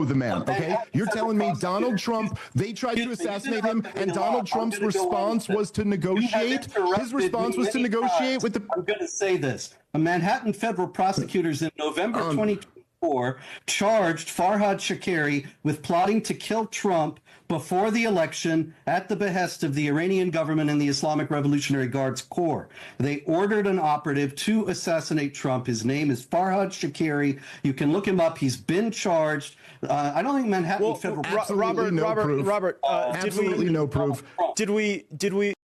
The man, okay? You're telling me Donald Trump, they tried to assassinate him, and Donald Trump's response was to negotiate? His response was to negotiate with the... I'm going to say this. Manhattan federal prosecutors in November 2024 charged Farhad Shakeri with plotting to kill Trump before the election at the behest of the Iranian government and the Islamic Revolutionary Guards Corps. They ordered an operative to assassinate Trump. His name is Farhad Shakeri. You can look him up. He's been charged. I don't think Manhattan federal Robert, absolutely no proof. Did we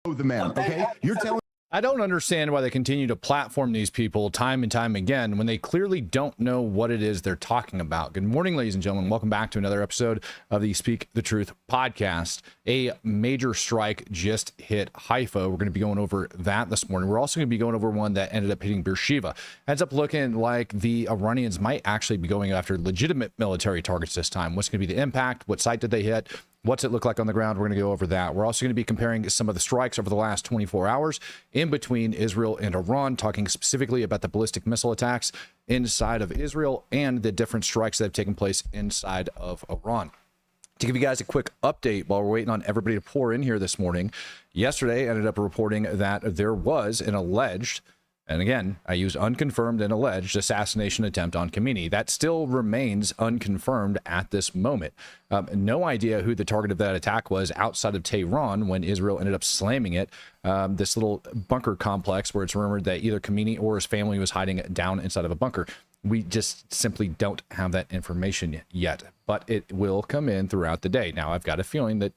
The man, okay? You're telling... I don't understand why they continue to platform these people time and time again when they clearly don't know what it is they're talking about. Good morning, ladies and gentlemen. Welcome back to another episode of the Speak the Truth podcast. A major strike just hit Haifa. We're going to be going over that this morning. We're also going to be going over one that ended up hitting Sheva. Ends up looking like the Iranians might actually be going after legitimate military targets this time. What's going to be the impact? What site did they hit? What's it look like on the ground? We're going to go over that. We're also going to be comparing some of the strikes over the last 24 hours in between Israel and Iran, talking specifically about the ballistic missile attacks inside of Israel and the different strikes that have taken place inside of Iran. To give you guys a quick update while we're waiting on everybody to pour in here this morning, yesterday I ended up reporting that there was an alleged, and again, I use unconfirmed and alleged assassination attempt on Khamenei. That still remains unconfirmed at this moment. No idea who the target of that attack was outside of Tehran when Israel ended up slamming it. This little bunker complex where it's rumored that either Khamenei or his family was hiding down inside of a bunker. We just simply don't have that information yet, but it will come in throughout the day. Now, I've got a feeling that...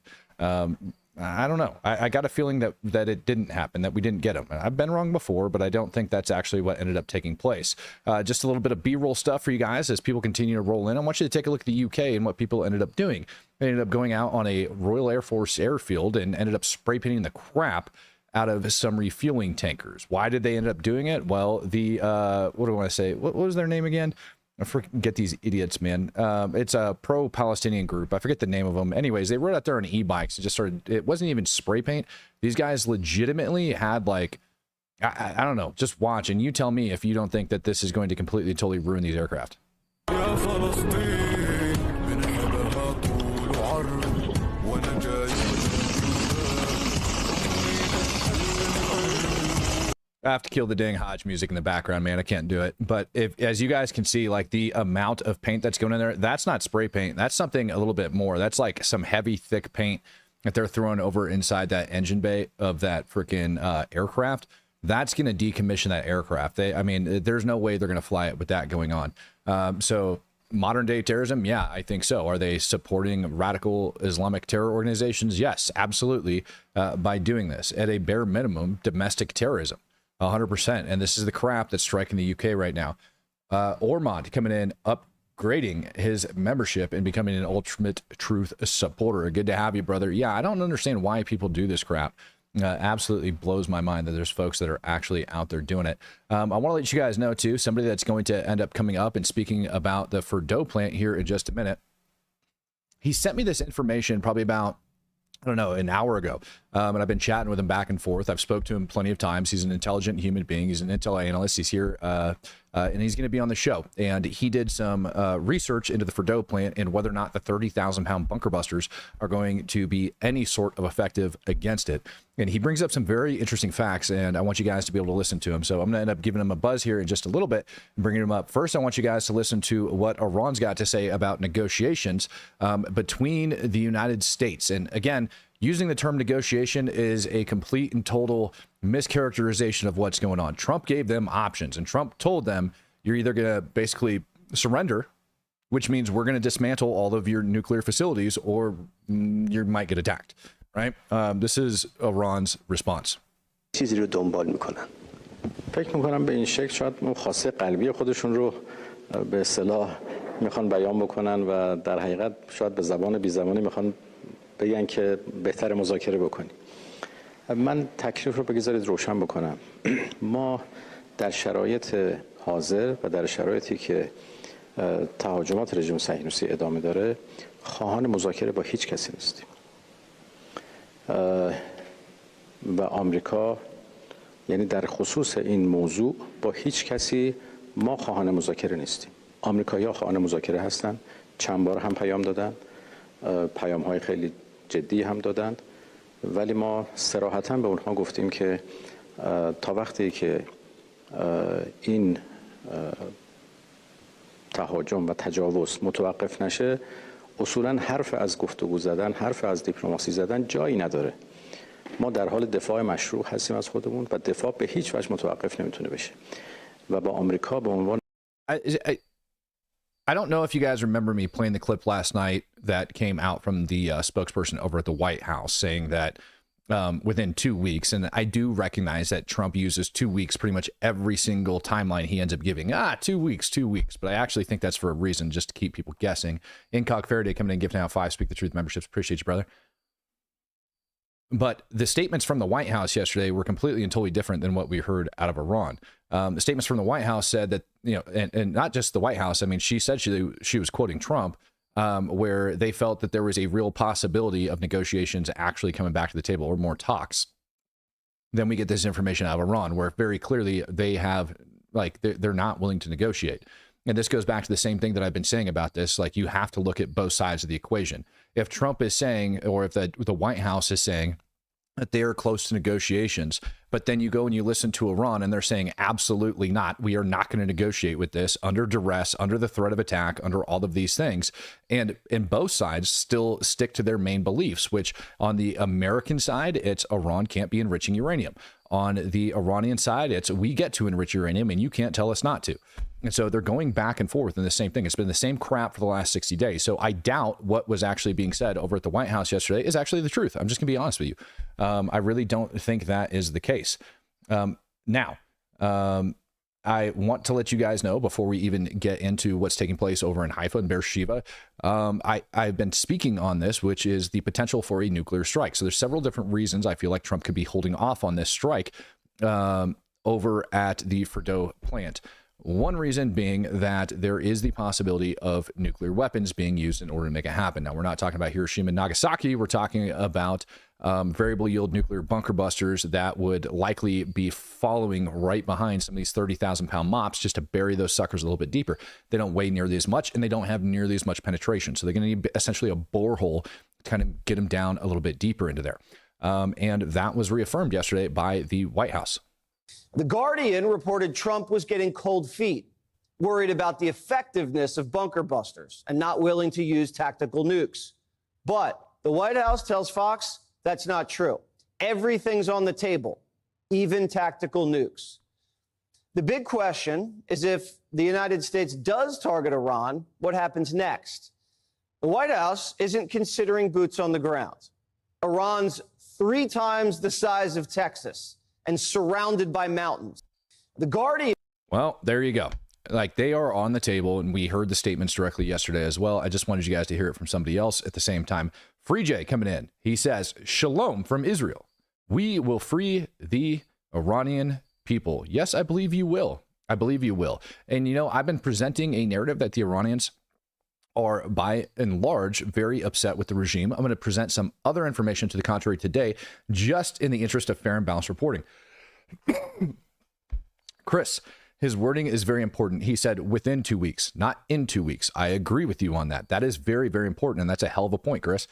I don't know. I got a feeling that it didn't happen, that we didn't get him. I've been wrong before, but I don't think that's actually what ended up taking place. Just a little bit of B-roll stuff for you guys as people continue to roll in. I want you to take a look at the UK and what people ended up doing. They ended up going out on a Royal Air Force airfield and ended up spray painting the crap out of some refueling tankers. Why did they end up doing it? Well, the, what do I want to say? What was their name again? I forget these idiots, man. It's a pro-Palestinian group. I forget the name of them. Anyways, they rode out there on e-bikes. It just started, it wasn't even spray paint. These guys legitimately had like, I don't know, just watch and you tell me if you don't think that this is going to completely, totally ruin these aircraft. I have to kill the dang Hodge music in the background, man. I can't do it. But if, as you guys can see, like the amount of paint that's going in there, that's not spray paint. That's something a little bit more. That's like some heavy, thick paint that they're throwing over inside that engine bay of that freaking aircraft. That's going to decommission that aircraft. I mean, there's no way they're going to fly it with that going on. So modern day terrorism, yeah, I think so. Are they supporting radical Islamic terror organizations? Yes, absolutely. By doing this, at a bare minimum, domestic terrorism. 100%. And this is the crap that's striking the UK right now. Ormond coming in, upgrading his membership and becoming an ultimate truth supporter. Good to have you, brother. Yeah, I don't understand why people do this crap. Absolutely blows my mind that there's folks that are actually out there doing it. I want to let you guys know, too, somebody that's going to end up coming up and speaking about the Fordo plant here in just a minute. He sent me this information probably about, I don't know, an hour ago. And I've been chatting with him back and forth. I've spoke to him plenty of times. He's an intelligent human being. He's an intel analyst. He's here and he's going to be on the show. And he did some research into the Fordo plant and whether or not the 30,000-pound bunker busters are going to be any sort of effective against it. And he brings up some very interesting facts, and I want you guys to be able to listen to him. So I'm going to end up giving him a buzz here in just a little bit and bringing him up. First, I want you guys to listen to what Iran's got to say about negotiations between the United States. And again, using the term negotiation is a complete and total mischaracterization of what's going on. Trump gave them options, and Trump told them, you're either going to basically surrender, which means we're going to dismantle all of your nuclear facilities, or you might get attacked, right? This is Iran's response. چیزی رو دنبال میکنن. فکر میکنم به این شکل شاید خاصه قلبی خودشون رو به اصطلاح میخوان بیان بکنن و در حقیقت شاید به زبان بی زبانی میخوان بگن که بهتر مذاکره بکنیم. من تکلیف رو بگذارید روشن بکنم. ما در شرایط حاضر و در شرایطی که تهاجمات رژیم صهیونیستی ادامه داره خواهان مذاکره با هیچ کسی نیستیم. و آمریکا یعنی در خصوص این موضوع با هیچ کسی ما خواهان مذاکره نیستیم. آمریکایی‌ها خواهان مذاکره هستند، چند بار هم پیام دادن، پیام‌های خیلی جدی هم دادند، ولی ما صراحتاً به اونها گفتیم که تا وقتی که این تهاجم و تجاوز متوقف نشه، اصولاً حرف از گفتگو زدن، حرف از دیپلماسی زدن جایی نداره. ما در حال دفاع مشروع هستیم از خودمون و دفاع به هیچ وجه متوقف نمیتونه بشه و با آمریکا به عنوان I don't know if you guys remember me playing the clip last night that came out from the spokesperson over at the White House saying that within 2 weeks, and I do recognize that Trump uses 2 weeks pretty much every single timeline he ends up giving. 2 weeks. But I actually think that's for a reason, just to keep people guessing. Incog Faraday coming in, gifting out 5 Speak the Truth memberships. Appreciate you, brother. But the statements from the White House yesterday were completely and totally different than what we heard out of Iran. The statements from the White House said that, you know, and not just the White House. I mean, she said she was quoting Trump, where they felt that there was a real possibility of negotiations actually coming back to the table or more talks. Then we get this information out of Iran, where very clearly they have, like, they're not willing to negotiate. And this goes back to the same thing that I've been saying about this. Like, you have to look at both sides of the equation. If Trump is saying, or if the White House is saying that they are close to negotiations, but then you go and you listen to Iran and they're saying, absolutely not. We are not going to negotiate with this under duress, under the threat of attack, under all of these things. And both sides still stick to their main beliefs, which on the American side, it's Iran can't be enriching uranium. On the Iranian side, it's we get to enrich uranium and you can't tell us not to. And so they're going back and forth in the same thing. It's been the same crap for the last 60 days. So I doubt what was actually being said over at the White House yesterday is actually the truth. I'm just going to be honest with you. I really don't think that is the case. Now, I want to let you guys know before we even get into what's taking place over in Haifa and Beersheba. I've been speaking on this, which is the potential for a nuclear strike. So there's several different reasons I feel like Trump could be holding off on this strike over at the Fordo plant. One reason being that there is the possibility of nuclear weapons being used in order to make it happen. Now, we're not talking about Hiroshima and Nagasaki. We're talking about variable yield nuclear bunker busters that would likely be following right behind some of these 30,000-pound mops just to bury those suckers a little bit deeper. They don't weigh nearly as much, and they don't have nearly as much penetration. So they're going to need essentially a borehole to kind of get them down a little bit deeper into there. And that was reaffirmed yesterday by the White House. The Guardian reported Trump was getting cold feet, worried about the effectiveness of bunker busters and not willing to use tactical nukes. But the White House tells Fox that's not true. Everything's on the table, even tactical nukes. The big question is if the United States does target Iran, what happens next? The White House isn't considering boots on the ground. Iran's 3 times the size of Texas and surrounded by mountains. The Guardian. Well, there you go. Like, they are on the table, and we heard the statements directly yesterday as well. I just wanted you guys to hear it from somebody else at the same time. Free J coming in. He says, Shalom from Israel. We will free the Iranian people. Yes, I believe you will. I believe you will. And, you know, I've been presenting a narrative that the Iranians are by and large very upset with the regime. I'm going to present some other information to the contrary today, just in the interest of fair and balanced reporting. Chris, his wording is very important. He said within 2 weeks, not in 2 weeks. I agree with you on that. That is very, very important. And that's a hell of a point, Chris.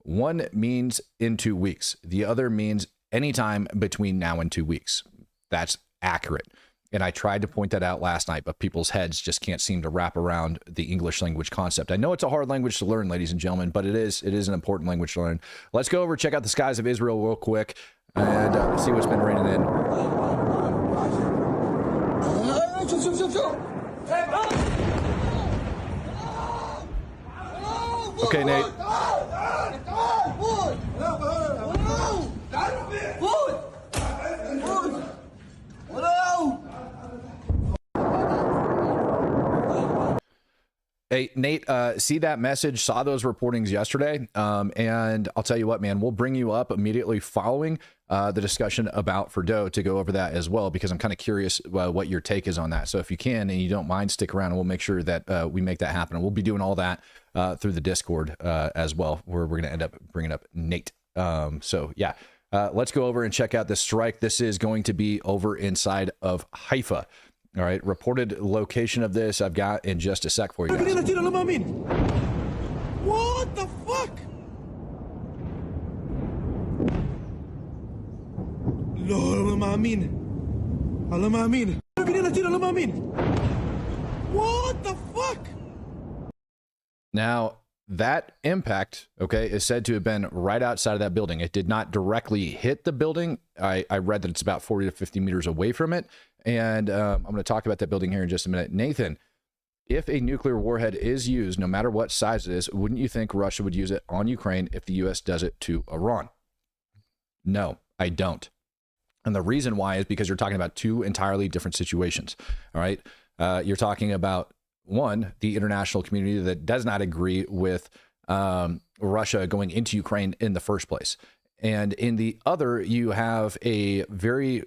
One means in 2 weeks. The other means anytime between now and 2 weeks. That's accurate. And I tried to point that out last night, but people's heads just can't seem to wrap around the English language concept. I know it's a hard language to learn, ladies and gentlemen, but it is an important language to learn. Let's go over, check out the skies of Israel real quick, and see what's been raining in. Okay, Nate. Hey, Nate, see that message, saw those reportings yesterday, and I'll tell you what, man, we'll bring you up immediately following the discussion about Fordo to go over that as well, because I'm kind of curious what your take is on that. So if you can and you don't mind, stick around and we'll make sure that we make that happen. And we'll be doing all that through the Discord as well, where we're going to end up bringing up Nate. So yeah, let's go over and check out this strike. This is going to be over inside of Haifa. All right, reported location of this I've got in just a sec for you guys. What the fuck? لا ما أمين الله ما أمين What the fuck? Now, that impact, okay, is said to have been right outside of that building. It did not directly hit the building. I read that it's about 40 to 50 meters away from it. And I'm going to talk about that building here in just a minute. Nathan, if a nuclear warhead is used, no matter what size it is, wouldn't you think Russia would use it on Ukraine if the U.S. does it to Iran? No, I don't. And the reason why is because you're talking about two entirely different situations. All right. You're talking about, one, the international community that does not agree with Russia going into Ukraine in the first place. And in the other, you have a very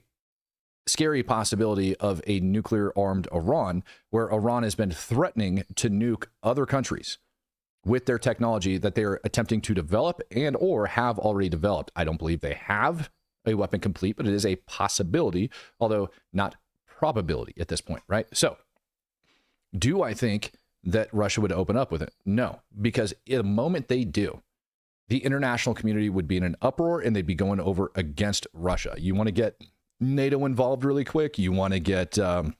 scary possibility of a nuclear armed Iran, where Iran has been threatening to nuke other countries with their technology that they're attempting to develop and or have already developed. I don't believe they have a weapon complete, but it is a possibility, although not probability at this point, right? So do I think that Russia would open up with it? No, because the moment they do, the international community would be in an uproar and they'd be going over against Russia. You want to get NATO involved really quick. You want to get the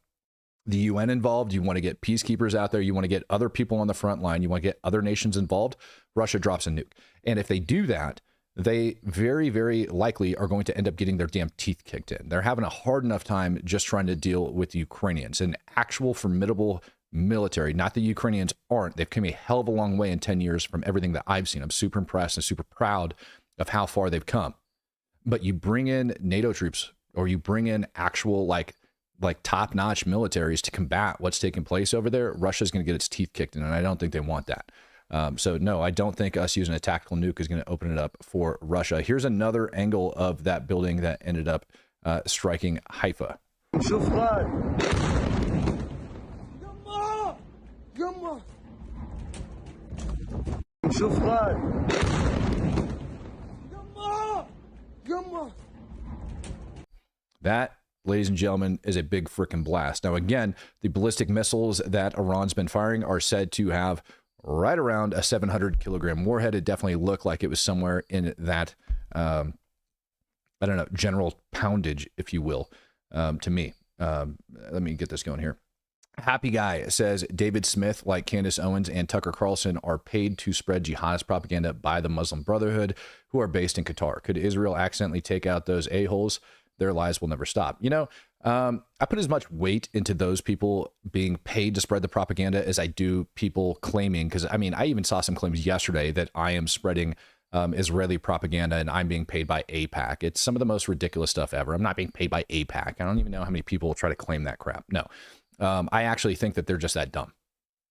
UN involved. You want to get peacekeepers out there. You want to get other people on the front line. You want to get other nations involved. Russia drops a nuke. And if they do that, they very, very likely are going to end up getting their damn teeth kicked in. They're having a hard enough time just trying to deal with the Ukrainians, an actual formidable military. Not that Ukrainians aren't. They've come a hell of a long way in 10 years from everything that I've seen. I'm super impressed and super proud of how far they've come. But you bring in NATO troops, or you bring in actual like top-notch militaries to combat what's taking place over there, Russia's going to get its teeth kicked in, and I don't think they want that. So no, I don't think us using a tactical nuke is going to open it up for Russia. Here's another angle of that building that ended up striking Haifa. That, ladies and gentlemen, is a big freaking blast. Now, again, the ballistic missiles that Iran's been firing are said to have right around a 700-kilogram warhead. It definitely looked like it was somewhere in that, I don't know, general poundage, if you will, to me. Let me get this going here. Happy Guy says, David Smith, like Candace Owens and Tucker Carlson, are paid to spread jihadist propaganda by the Muslim Brotherhood, who are based in Qatar. Could Israel accidentally take out those a-holes? Their lies will never stop. You know, I put as much weight into those people being paid to spread the propaganda as I do people claiming, because I mean, I even saw some claims yesterday that I am spreading Israeli propaganda and I'm being paid by AIPAC. It's some of the most ridiculous stuff ever. I'm not being paid by AIPAC. I don't even know how many people try to claim that crap. No, I actually think that they're just that dumb.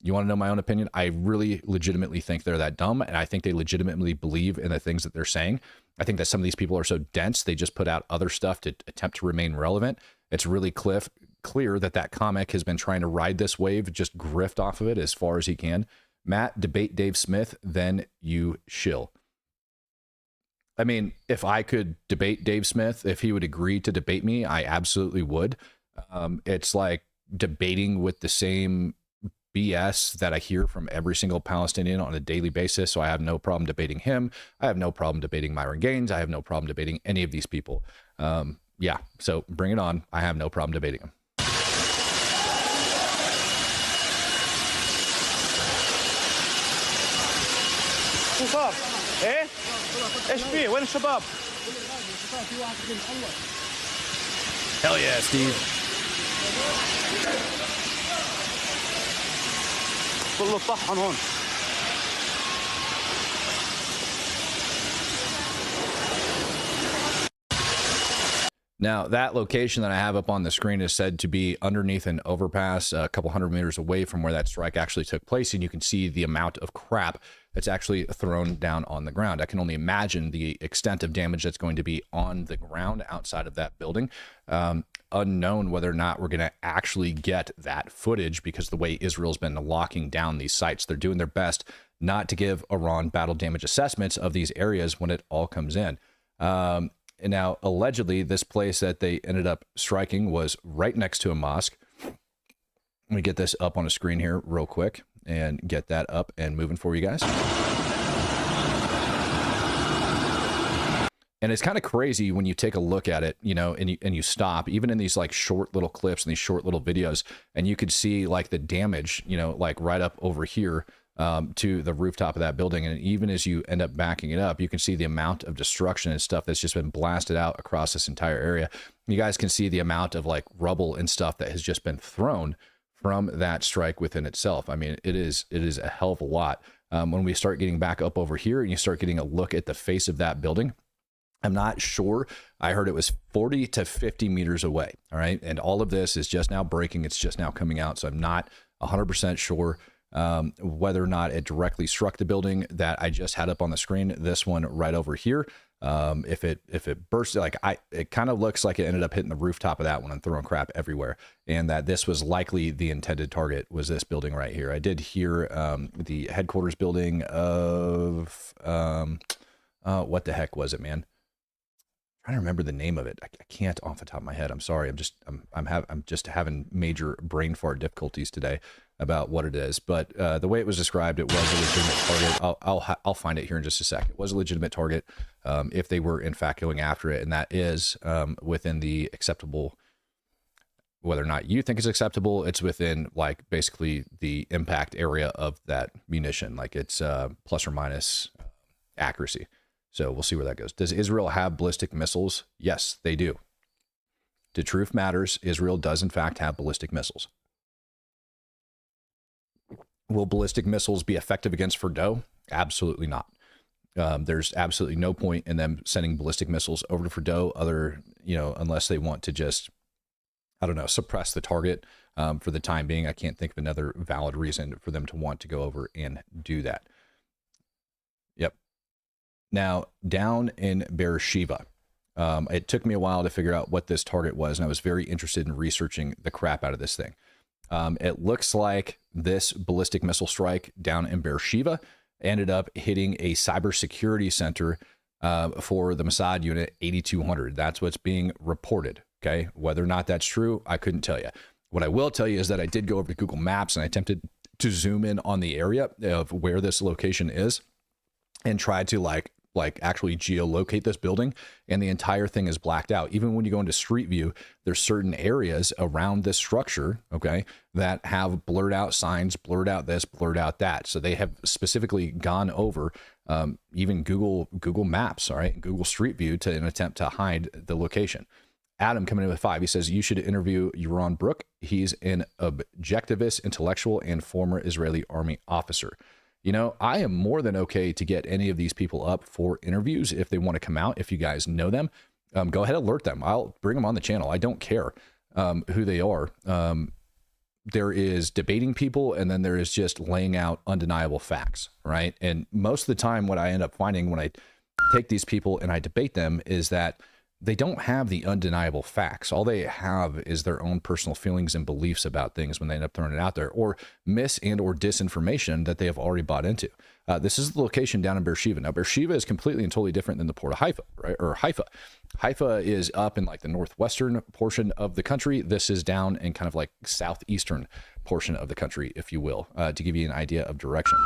You want to know my own opinion? I really legitimately think they're that dumb, and I think they legitimately believe in the things that they're saying. I think that some of these people are so dense, they just put out other stuff to attempt to remain relevant. It's really clear that that comic has been trying to ride this wave, just grift off of it as far as he can. Matt, debate Dave Smith, then you shill. I mean, if I could debate Dave Smith, if he would agree to debate me, I absolutely would. It's like debating with the same BS that I hear from every single Palestinian on a daily basis. So I have no problem debating him. I have no problem debating Myron Gaines. I have no problem debating any of these people. Yeah, so bring it on. I have no problem debating him. شباب ايه ايش فيه وين الشباب Hell yeah, Steve. كله طحن هون Now, that location that I have up on the screen is said to be underneath an overpass a couple hundred meters away from where that strike actually took place, and you can see the amount of crap that's actually thrown down on the ground. I can only imagine the extent of damage that's going to be on the ground outside of that building. Unknown whether or not we're going to actually get that footage, because the way Israel's been locking down these sites, they're doing their best not to give Iran battle damage assessments of these areas when it all comes in. And now, allegedly, this place that they ended up striking was right next to a mosque. Let me get this up on a screen here real quick and get that up and moving for you guys. And it's kind of crazy when you take a look at it, you know, and you stop, even in these like short little clips and these short little videos, and you could see like the damage, you know, like right up over here to the rooftop of that building. And even as you end up backing it up, you can see the amount of destruction and stuff that's just been blasted out across this entire area. You guys can see the amount of like rubble and stuff that has just been thrown from that strike within itself. I mean, it is a hell of a lot. When we start getting back up over here and you start getting a look at the face of that building, I'm not sure. I heard it was 40 to 50 meters away. All right. And all of this is just now breaking. It's just now coming out. So I'm not 100% sure whether or not it directly struck the building that I just had up on the screen. This one right over here. If it burst, like it kind of looks like it ended up hitting the rooftop of that one and throwing crap everywhere. And that this was likely the intended target was this building right here. I did hear the headquarters building of what the heck was it, man? I don't remember the name of it. I can't off the top of my head. I'm sorry. I'm just having major brain fart difficulties today about what it is. But the way it was described, it was a legitimate target. I'll find it here in just a sec. It was a legitimate target if they were in fact going after it, and that is within the acceptable. Whether or not you think it's acceptable, it's within like basically the impact area of that munition. Like it's plus or minus accuracy. So we'll see where that goes. Does Israel have ballistic missiles? Yes, they do. The truth matters. Israel does, in fact, have ballistic missiles. Will ballistic missiles be effective against Fordo? Absolutely not. There's absolutely no point in them sending ballistic missiles over to Fordo, unless they want to just, I don't know, suppress the target for the time being. I can't think of another valid reason for them to want to go over and do that. Yep. Now, down in Beersheba, it took me a while to figure out what this target was, and I was very interested in researching the crap out of this thing. It looks like this ballistic missile strike down in Beersheba ended up hitting a cybersecurity center for the Mossad unit 8200. That's what's being reported. Okay, whether or not that's true, I couldn't tell you. What I will tell you is that I did go over to Google Maps and I attempted to zoom in on the area of where this location is and tried to like actually geolocate this building, and the entire thing is blacked out. Even when you go into Street View, there's certain areas around this structure, okay, that have blurred out signs, blurred out this, blurred out that. So they have specifically gone over even Google Maps, all right, Google Street View to an attempt to hide the location. Adam coming in with 5. He says, you should interview Yaron Brook. He's an objectivist, intellectual, and former Israeli army officer. You know, I am more than okay to get any of these people up for interviews if they want to come out. If you guys know them, go ahead, alert them. I'll bring them on the channel. I don't care who they are. There is debating people, and then there is just laying out undeniable facts, right? And most of the time, what I end up finding when I take these people and I debate them is that they don't have the undeniable facts. All they have is their own personal feelings and beliefs about things when they end up throwing it out there, or mis and or disinformation that they have already bought into. This is the location down in Beersheba. Now, Beersheba is completely and totally different than the port of Haifa, right? Or Haifa. Haifa is up in like the northwestern portion of the country. This is down in kind of like southeastern portion of the country, if you will, to give you an idea of direction.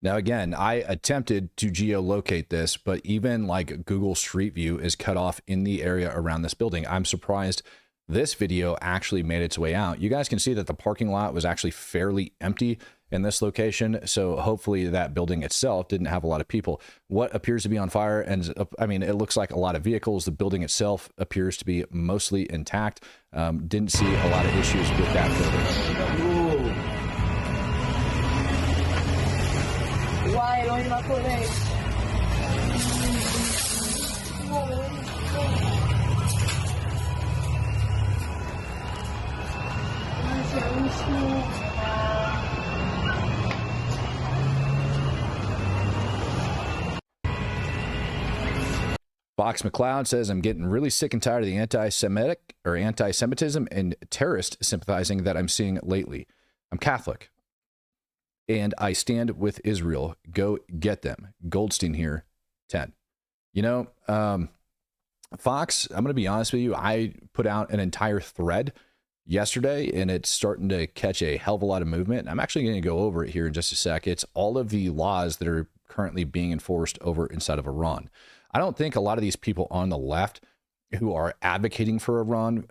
Now, again, I attempted to geolocate this, but even like Google Street View is cut off in the area around this building. I'm surprised this video actually made its way out. You guys can see that the parking lot was actually fairly empty in this location. So hopefully that building itself didn't have a lot of people. What appears to be on fire, and I mean, it looks like a lot of vehicles. The building itself appears to be mostly intact. Didn't see a lot of issues with that building. Why don't you put Box McLeod says, I'm getting really sick and tired of the anti-Semitic or anti-Semitism and terrorist sympathizing that I'm seeing lately. I'm Catholic and I stand with Israel. Go get them. Goldstein here, 10. You know, Fox, I'm going to be honest with you. I put out an entire thread yesterday and it's starting to catch a hell of a lot of movement. I'm actually going to go over it here in just a sec. It's all of the laws that are currently being enforced over inside of Iran. I don't think a lot of these people on the left who are advocating for Iran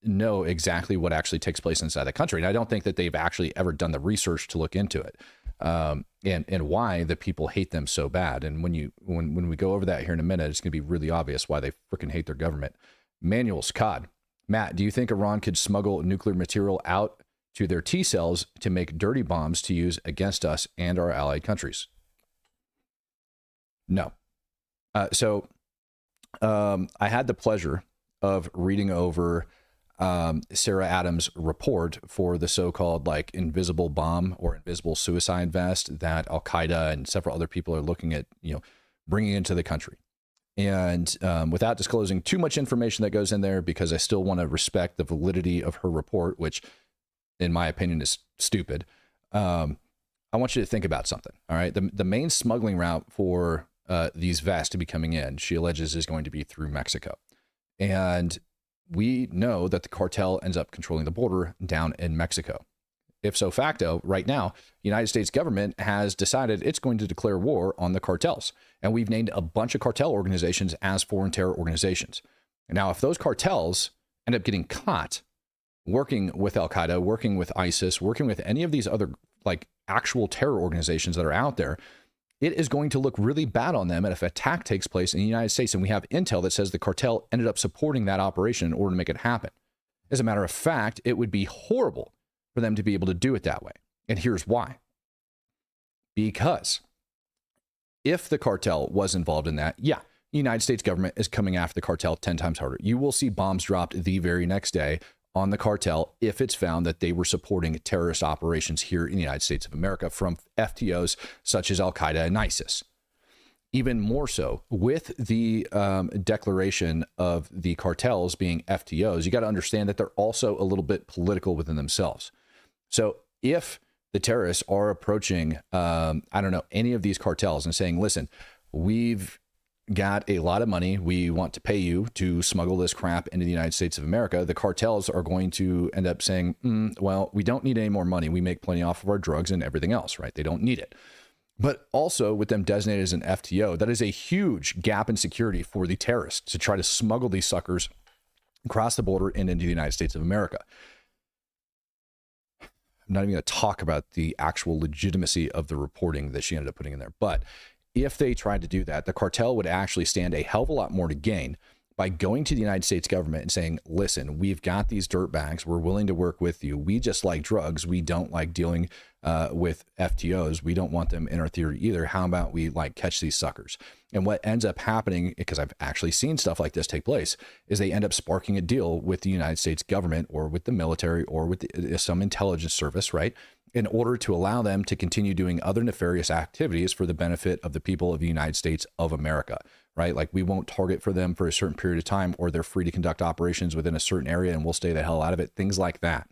know exactly what actually takes place inside the country. And I don't think that they've actually ever done the research to look into it and why the people hate them so bad. And when we go over that here in a minute, it's going to be really obvious why they freaking hate their government. Manuel Scott, Matt, do you think Iran could smuggle nuclear material out to their T cells to make dirty bombs to use against us and our allied countries? No. So I had the pleasure of reading over Sarah Adams' report for the so-called like invisible bomb or invisible suicide vest that Al-Qaeda and several other people are looking at, you know, bringing into the country. And without disclosing too much information that goes in there, because I still want to respect the validity of her report, which in my opinion is stupid. I want you to think about something. All right. The main smuggling route for these vests to be coming in, she alleges, is going to be through Mexico. And we know that the cartel ends up controlling the border down in Mexico. Ipso facto, right now, the United States government has decided it's going to declare war on the cartels. And we've named a bunch of cartel organizations as foreign terror organizations. Now, if those cartels end up getting caught working with Al-Qaeda, working with ISIS, working with any of these other like actual terror organizations that are out there, it is going to look really bad on them. And if an attack takes place in the United States, and we have intel that says the cartel ended up supporting that operation in order to make it happen. As a matter of fact, it would be horrible for them to be able to do it that way. And here's why. Because if the cartel was involved in that, yeah, the United States government is coming after the cartel 10 times harder. You will see bombs dropped the very next day on the cartel if it's found that they were supporting terrorist operations here in the United States of America from FTOs such as Al-Qaeda and ISIS. Even more so, with the declaration of the cartels being FTOs, you got to understand that they're also a little bit political within themselves. So if the terrorists are approaching, any of these cartels and saying, listen, we've got a lot of money, we want to pay you to smuggle this crap into the United States of America, the cartels are going to end up saying, well, we don't need any more money. We make plenty off of our drugs and everything else, right? They don't need it. But also with them designated as an FTO, that is a huge gap in security for the terrorists to try to smuggle these suckers across the border and into the United States of America. I'm not even going to talk about the actual legitimacy of the reporting that she ended up putting in there. But if they tried to do that, the cartel would actually stand a hell of a lot more to gain by going to the United States government and saying, listen, we've got these dirtbags. We're willing to work with you. We just like drugs. We don't like dealing with FTOs. We don't want them in our theory either. How about we like catch these suckers? And what ends up happening, because I've actually seen stuff like this take place, is they end up sparking a deal with the United States government or with the military or with some intelligence service, right? In order to allow them to continue doing other nefarious activities for the benefit of the people of the United States of America, right? Like we won't target for them for a certain period of time, or they're free to conduct operations within a certain area and we'll stay the hell out of it. Things like that,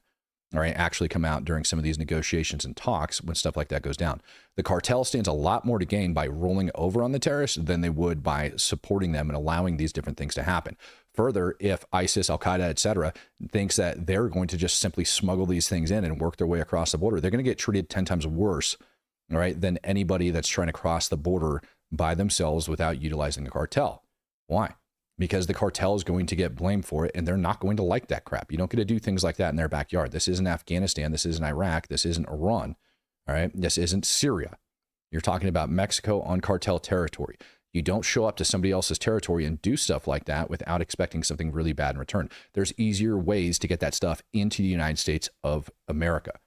all right, actually come out during some of these negotiations and talks when stuff like that goes down. The cartel stands a lot more to gain by rolling over on the terrorists than they would by supporting them and allowing these different things to happen. Further, if ISIS, Al-Qaeda, etc., thinks that they're going to just simply smuggle these things in and work their way across the border, they're going to get treated 10 times worse, all right, than anybody that's trying to cross the border by themselves without utilizing the cartel. Why? Because the cartel is going to get blamed for it, and they're not going to like that crap. You don't get to do things like that in their backyard. This isn't Afghanistan. This isn't Iraq. This isn't Iran. All right. This isn't Syria. You're talking about Mexico on cartel territory. You don't show up to somebody else's territory and do stuff like that without expecting something really bad in return. There's easier ways to get that stuff into the United States of America.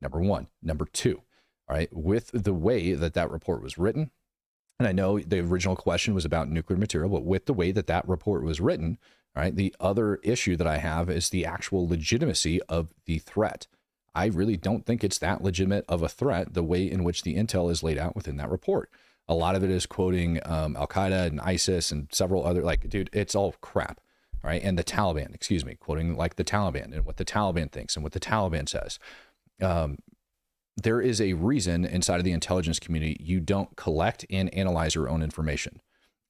Number one. Number two, all right, with the way that that report was written, and I know the original question was about nuclear material, but with the way that that report was written, all right, the other issue that I have is the actual legitimacy of the threat. I really don't think it's that legitimate of a threat, the way in which the intel is laid out within that report. A lot of it is quoting Al-Qaeda and ISIS and several other, like, dude, it's all crap. All right. And the Taliban, excuse me, quoting like the Taliban and what the Taliban thinks and what the Taliban says. There is a reason inside of the intelligence community you don't collect and analyze your own information.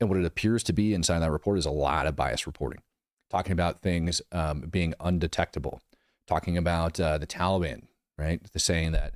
And what it appears to be inside that report is a lot of bias reporting, talking about things being undetectable, talking about the Taliban, right? The saying that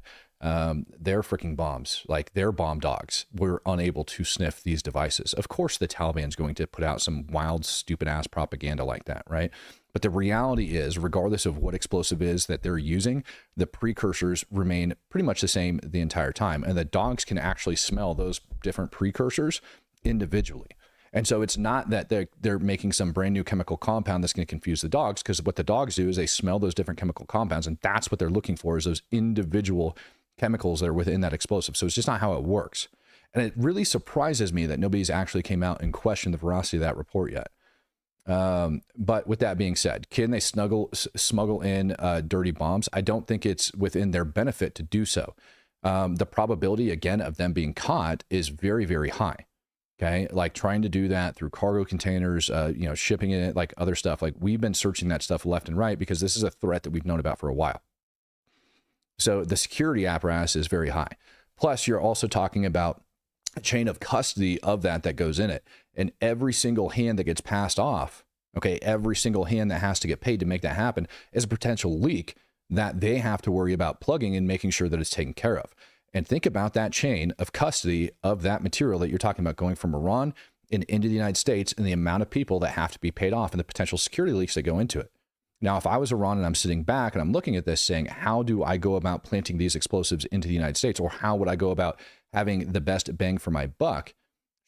their freaking bombs, like their bomb dogs, were unable to sniff these devices. Of course, the Taliban's going to put out some wild, stupid ass propaganda like that, right? But the reality is, regardless of what explosive is that they're using, the precursors remain pretty much the same the entire time. And the dogs can actually smell those different precursors individually. And so it's not that they're making some brand new chemical compound that's going to confuse the dogs, because what the dogs do is they smell those different chemical compounds, and that's what they're looking for, is those individual chemicals that are within that explosive. So it's just not how it works. And it really surprises me that nobody's actually came out and questioned the veracity of that report yet. But with that being said, can they smuggle in dirty bombs? I don't think it's within their benefit to do so. The probability, again, of them being caught is very, very high. Okay. Like trying to do that through cargo containers, shipping it, like other stuff. Like we've been searching that stuff left and right because this is a threat that we've known about for a while. So the security apparatus is very high. Plus, you're also talking about a chain of custody of that goes in it. And every single hand that gets passed off, okay, every single hand that has to get paid to make that happen is a potential leak that they have to worry about plugging and making sure that it's taken care of. And think about that chain of custody of that material that you're talking about going from Iran and into the United States, and the amount of people that have to be paid off and the potential security leaks that go into it. Now, if I was Iran and I'm sitting back and I'm looking at this saying, how do I go about planting these explosives into the United States? Or how would I go about having the best bang for my buck?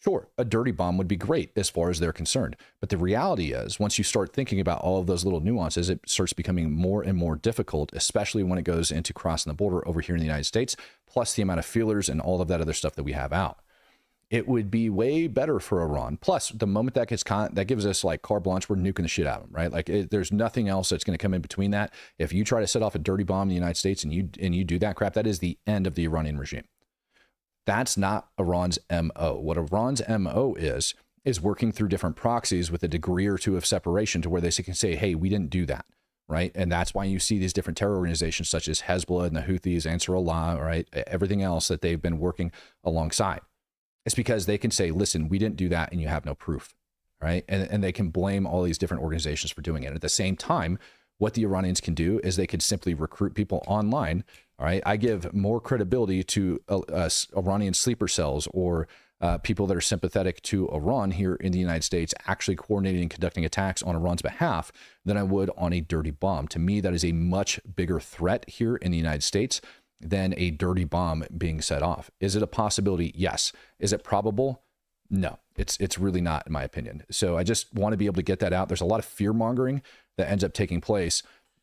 Sure, a dirty bomb would be great as far as they're concerned. But the reality is, once you start thinking about all of those little nuances, it starts becoming more and more difficult, especially when it goes into crossing the border over here in the United States, plus the amount of feelers and all of that other stuff that we have out. It would be way better for Iran. Plus, the moment that gets caught, that gives us like carte blanche, we're nuking the shit out of them, right? Like there's nothing else that's going to come in between that. If you try to set off a dirty bomb in the United States and you do that crap, that is the end of the Iranian regime. That's not Iran's MO. What Iran's MO is working through different proxies with a degree or two of separation to where they can say, hey, we didn't do that, right? And that's why you see these different terror organizations such as Hezbollah and the Houthis, Ansar Allah, right? Everything else that they've been working alongside. It's because they can say, listen, we didn't do that and you have no proof, right? And they can blame all these different organizations for doing it. At the same time, what the Iranians can do is they could simply recruit people online. All right. I give more credibility to Iranian sleeper cells or people that are sympathetic to Iran here in the United States actually coordinating and conducting attacks on Iran's behalf than I would on a dirty bomb. To me, that is a much bigger threat here in the United States than a dirty bomb being set off. Is it a possibility? Yes. Is it probable? No, it's really not, in my opinion. So I just want to be able to get that out. There's a lot of fear mongering that ends up taking place.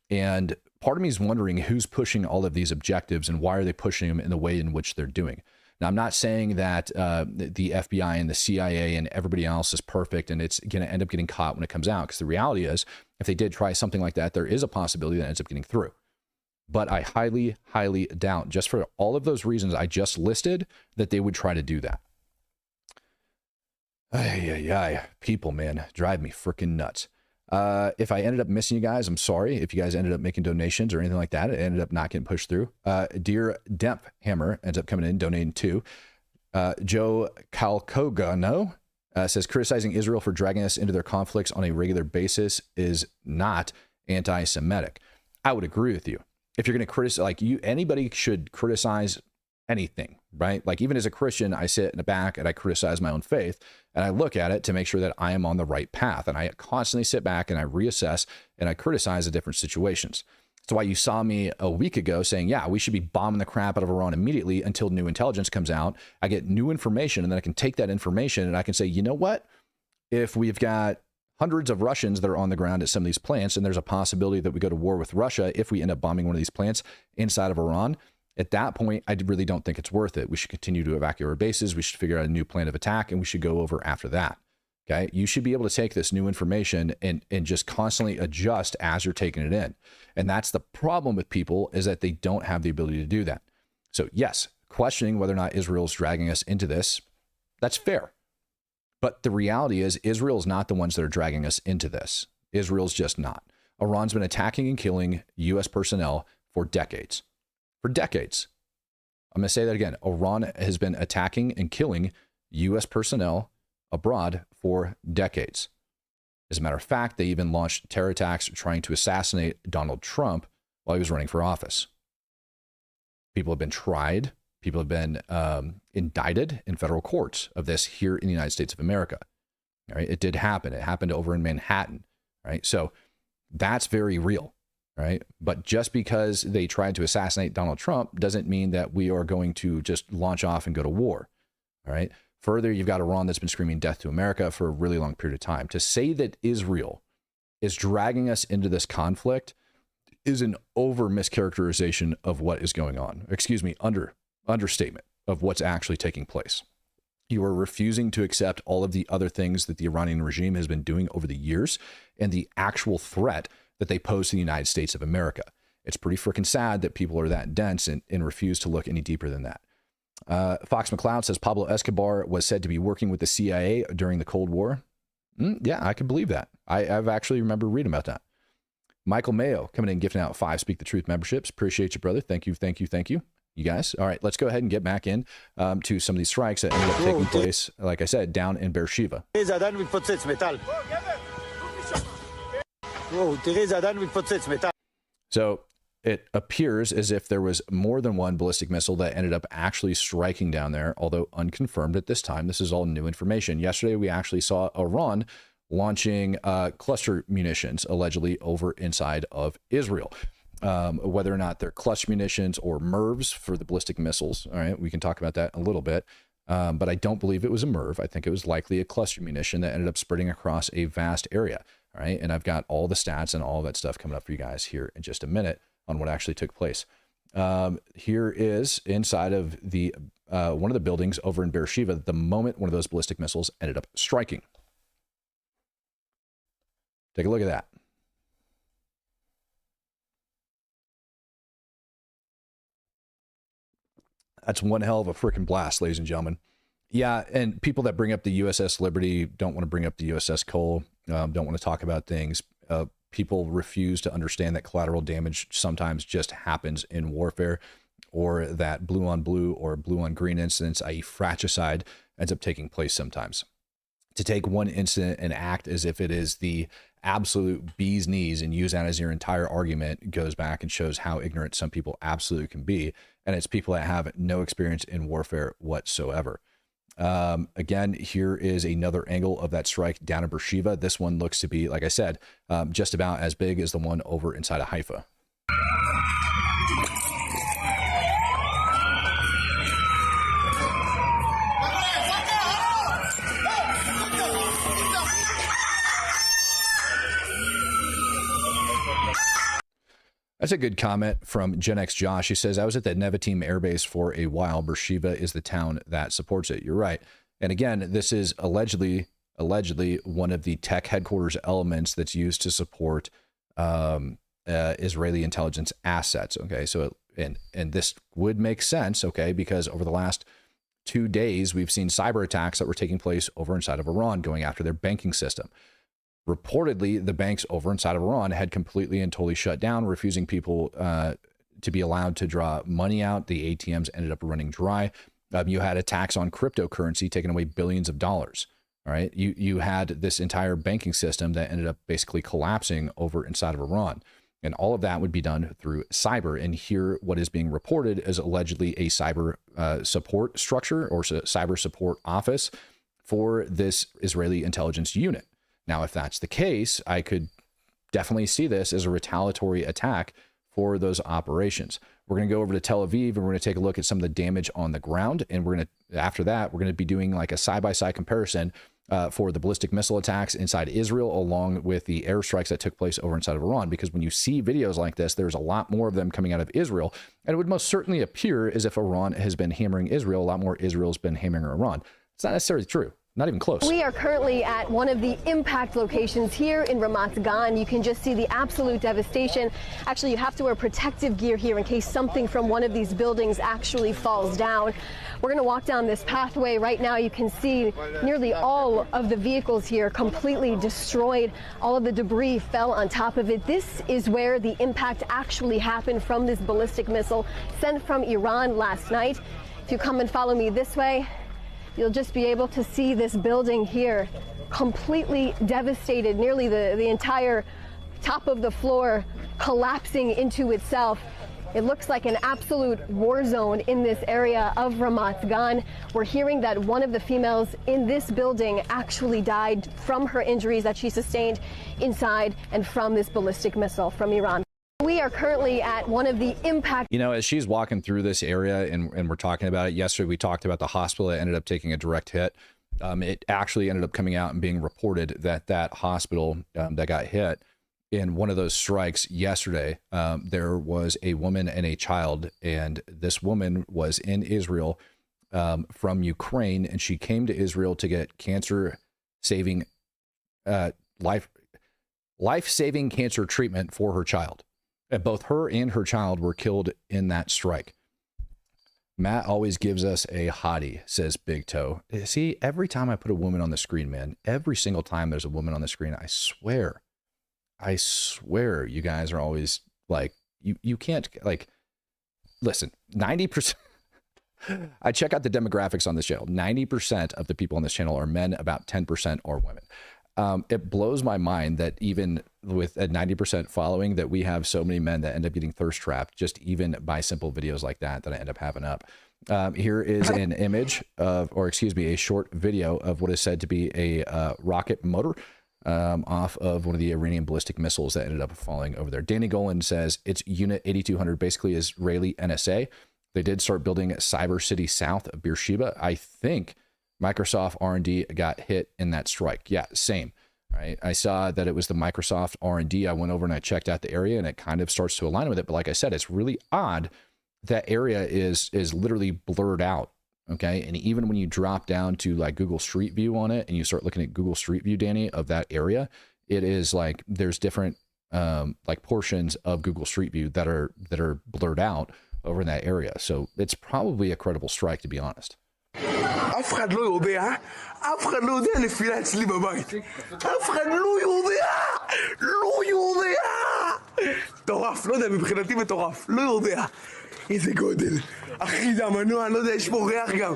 And part of me is wondering who's pushing all of these objectives and why are they pushing them in the way in which they're doing. Now, I'm not saying that the FBI and the CIA and everybody else is perfect and it's going to end up getting caught when it comes out. Because the reality is, if they did try something like that, there is a possibility that ends up getting through. But I highly, highly doubt, just for all of those reasons I just listed, that they would try to do that. People, man, drive me freaking nuts. If I ended up missing you guys, I'm sorry. If you guys ended up making donations or anything like that, it ended up not getting pushed through. Dear Demp Hammer ends up coming in, donating too. Joe Calcogano says, criticizing Israel for dragging us into their conflicts on a regular basis is not anti-Semitic. I would agree with you. If you're going to criticize, anybody should criticize anything, right? Like even as a Christian, I sit in the back and I criticize my own faith and I look at it to make sure that I am on the right path. And I constantly sit back and I reassess and I criticize the different situations. That's why you saw me a week ago saying, yeah, we should be bombing the crap out of Iran immediately until new intelligence comes out. I get new information and then I can take that information and I can say, you know what? If we've got hundreds of Russians that are on the ground at some of these plants, and there's a possibility that we go to war with Russia if we end up bombing one of these plants inside of Iran, at that point, I really don't think it's worth it. We should continue to evacuate our bases. We should figure out a new plan of attack, and we should go over after that. Okay. You should be able to take this new information and just constantly adjust as you're taking it in. And that's the problem with people, is that they don't have the ability to do that. So yes, questioning whether or not Israel's dragging us into this, That's fair. But the reality is Israel's not the ones that are dragging us into this. Israel's just not. Iran's been attacking and killing U.S. personnel for decades. For decades. I'm going to say that again. Iran has been attacking and killing U.S. personnel abroad for decades. As a matter of fact, they even launched terror attacks trying to assassinate Donald Trump while he was running for office. People have been tried. People have been indicted in federal courts of this here in the United States of America. All right, it did happen. It happened over in Manhattan. Right, so that's very real. Right, but just because they tried to assassinate Donald Trump doesn't mean that we are going to just launch off and go to war. All right. Further, you've got Iran that's been screaming death to America for a really long period of time. To say that Israel is dragging us into this conflict is an over mischaracterization of what is going on. Excuse me, understatement of what's actually taking place. You are refusing to accept all of the other things that the Iranian regime has been doing over the years and the actual threat that they pose to the United States of America. It's pretty freaking sad that people are that dense and refuse to look any deeper than that. Fox McCloud says Pablo Escobar was said to be working with the CIA during the Cold War. Yeah, I can believe that. I've actually remember reading about that. Michael Mayo coming in, gifting out 5 Speak the Truth memberships. Appreciate you, brother. Thank you, thank you, thank you. You guys. All right, let's go ahead and get back in to some of these strikes that ended up taking place, like I said, down in Beersheba. So it appears as if there was more than one ballistic missile that ended up actually striking down there, although unconfirmed at this time. This is all new information. Yesterday, we actually saw Iran launching cluster munitions, allegedly over inside of Israel. Whether or not they're cluster munitions or MIRVs for the ballistic missiles. All right, we can talk about that a little bit. But I don't believe it was a MIRV. I think it was likely a cluster munition that ended up spreading across a vast area. All right, and I've got all the stats and all that stuff coming up for you guys here in just a minute on what actually took place. Here is inside of the one of the buildings over in Beersheba, the moment one of those ballistic missiles ended up striking. Take a look at that. That's one hell of a freaking blast, ladies and gentlemen. Yeah, and people that bring up the USS Liberty don't want to bring up the USS Cole, don't want to talk about things. People refuse to understand that collateral damage sometimes just happens in warfare, or that blue on blue or blue on green incidents, i.e. fratricide, ends up taking place sometimes. To take one incident and act as if it is the absolute bee's knees and use that as your entire argument goes back and shows how ignorant some people absolutely can be. And it's people that have no experience in warfare whatsoever. Again, here is another angle of that strike down in Beersheba. This one looks to be, like I said, just about as big as the one over inside of Haifa. That's a good comment from Gen X Josh. He says, I was at the Nevatim Air Base for a while. Beersheba is the town that supports it. You're right. And again, this is allegedly one of the tech headquarters elements that's used to support Israeli intelligence assets. Okay, so and this would make sense, okay, because over the last 2 days, we've seen cyber attacks that were taking place over inside of Iran, going after their banking system. Reportedly, the banks over inside of Iran had completely and totally shut down, refusing people to be allowed to draw money out. The ATMs ended up running dry. You had attacks on cryptocurrency, taking away billions of dollars. All right, you had this entire banking system that ended up basically collapsing over inside of Iran. And all of that would be done through cyber. And here, what is being reported is allegedly a cyber support structure or cyber support office for this Israeli intelligence unit. Now, if that's the case, I could definitely see this as a retaliatory attack for those operations. We're going to go over to Tel Aviv and we're going to take a look at some of the damage on the ground. And we're going to, after that, we're going to be doing like a side-by-side comparison for the ballistic missile attacks inside Israel, along with the airstrikes that took place over inside of Iran. Because when you see videos like this, there's a lot more of them coming out of Israel. And it would most certainly appear as if Iran has been hammering Israel. A lot more Israel's been hammering Iran. It's not necessarily true. Not even close. We are currently at one of the impact locations here in Ramat Gan. You can just see the absolute devastation. Actually, you have to wear protective gear here in case something from one of these buildings actually falls down. We're going to walk down this pathway. Right now, you can see nearly all of the vehicles here completely destroyed. All of the debris fell on top of it. This is where the impact actually happened from this ballistic missile sent from Iran last night. If you come and follow me this way, you'll just be able to see this building here completely devastated, nearly the entire top of the floor collapsing into itself. It looks like an absolute war zone in this area of Ramat Gan. We're hearing that one of the females in this building actually died from her injuries that she sustained inside and from this ballistic missile from Iran. We are currently at one of the impact. You know, as she's walking through this area and we're talking about it, yesterday we talked about the hospital that ended up taking a direct hit. It actually ended up coming out and being reported that that hospital that got hit in one of those strikes yesterday, there was a woman and a child, and this woman was in Israel from Ukraine, and she came to Israel to get cancer-saving, life-saving cancer treatment for her child. And both her and her child were killed in that strike. Matt always gives us a hottie, says Big Toe. See, every time I put a woman on the screen, man, every single time there's a woman on the screen, I swear you guys are always like, you can't, like, listen, 90%, I check out the demographics on this channel. 90% of the people on this channel are men, about 10% are women. It blows my mind that even with a 90% following that we have so many men that end up getting thirst trapped just even by simple videos like that I end up having up. Here is an image of, or excuse me, a short video of what is said to be a rocket motor off of one of the Iranian ballistic missiles that ended up falling over there. Danny Golan says it's Unit 8200, basically Israeli NSA. They did start building Cyber City south of Beersheba. I think Microsoft R&D got hit in that strike. Yeah, same. Right. I saw that it was the Microsoft R&D. I went over and I checked out the area, and it kind of starts to align with it. But like I said, it's really odd. That area is literally blurred out. Okay. And even when you drop down to like Google Street View on it and you start looking at Google Street View, Danny, of that area, it is like there's different like portions of Google Street View that are blurred out over in that area. So it's probably a credible strike, to be honest. אף אחד לא יודע, אף אחד לא יודע נפילה אצלי בבית. אף אחד לא יודע, לא יודע. מטורף, לא יודע, מבחינתי מטורף, לא יודע. איזה גודל. אחי, זה המנוע, לא יודע, יש פה ריח גם.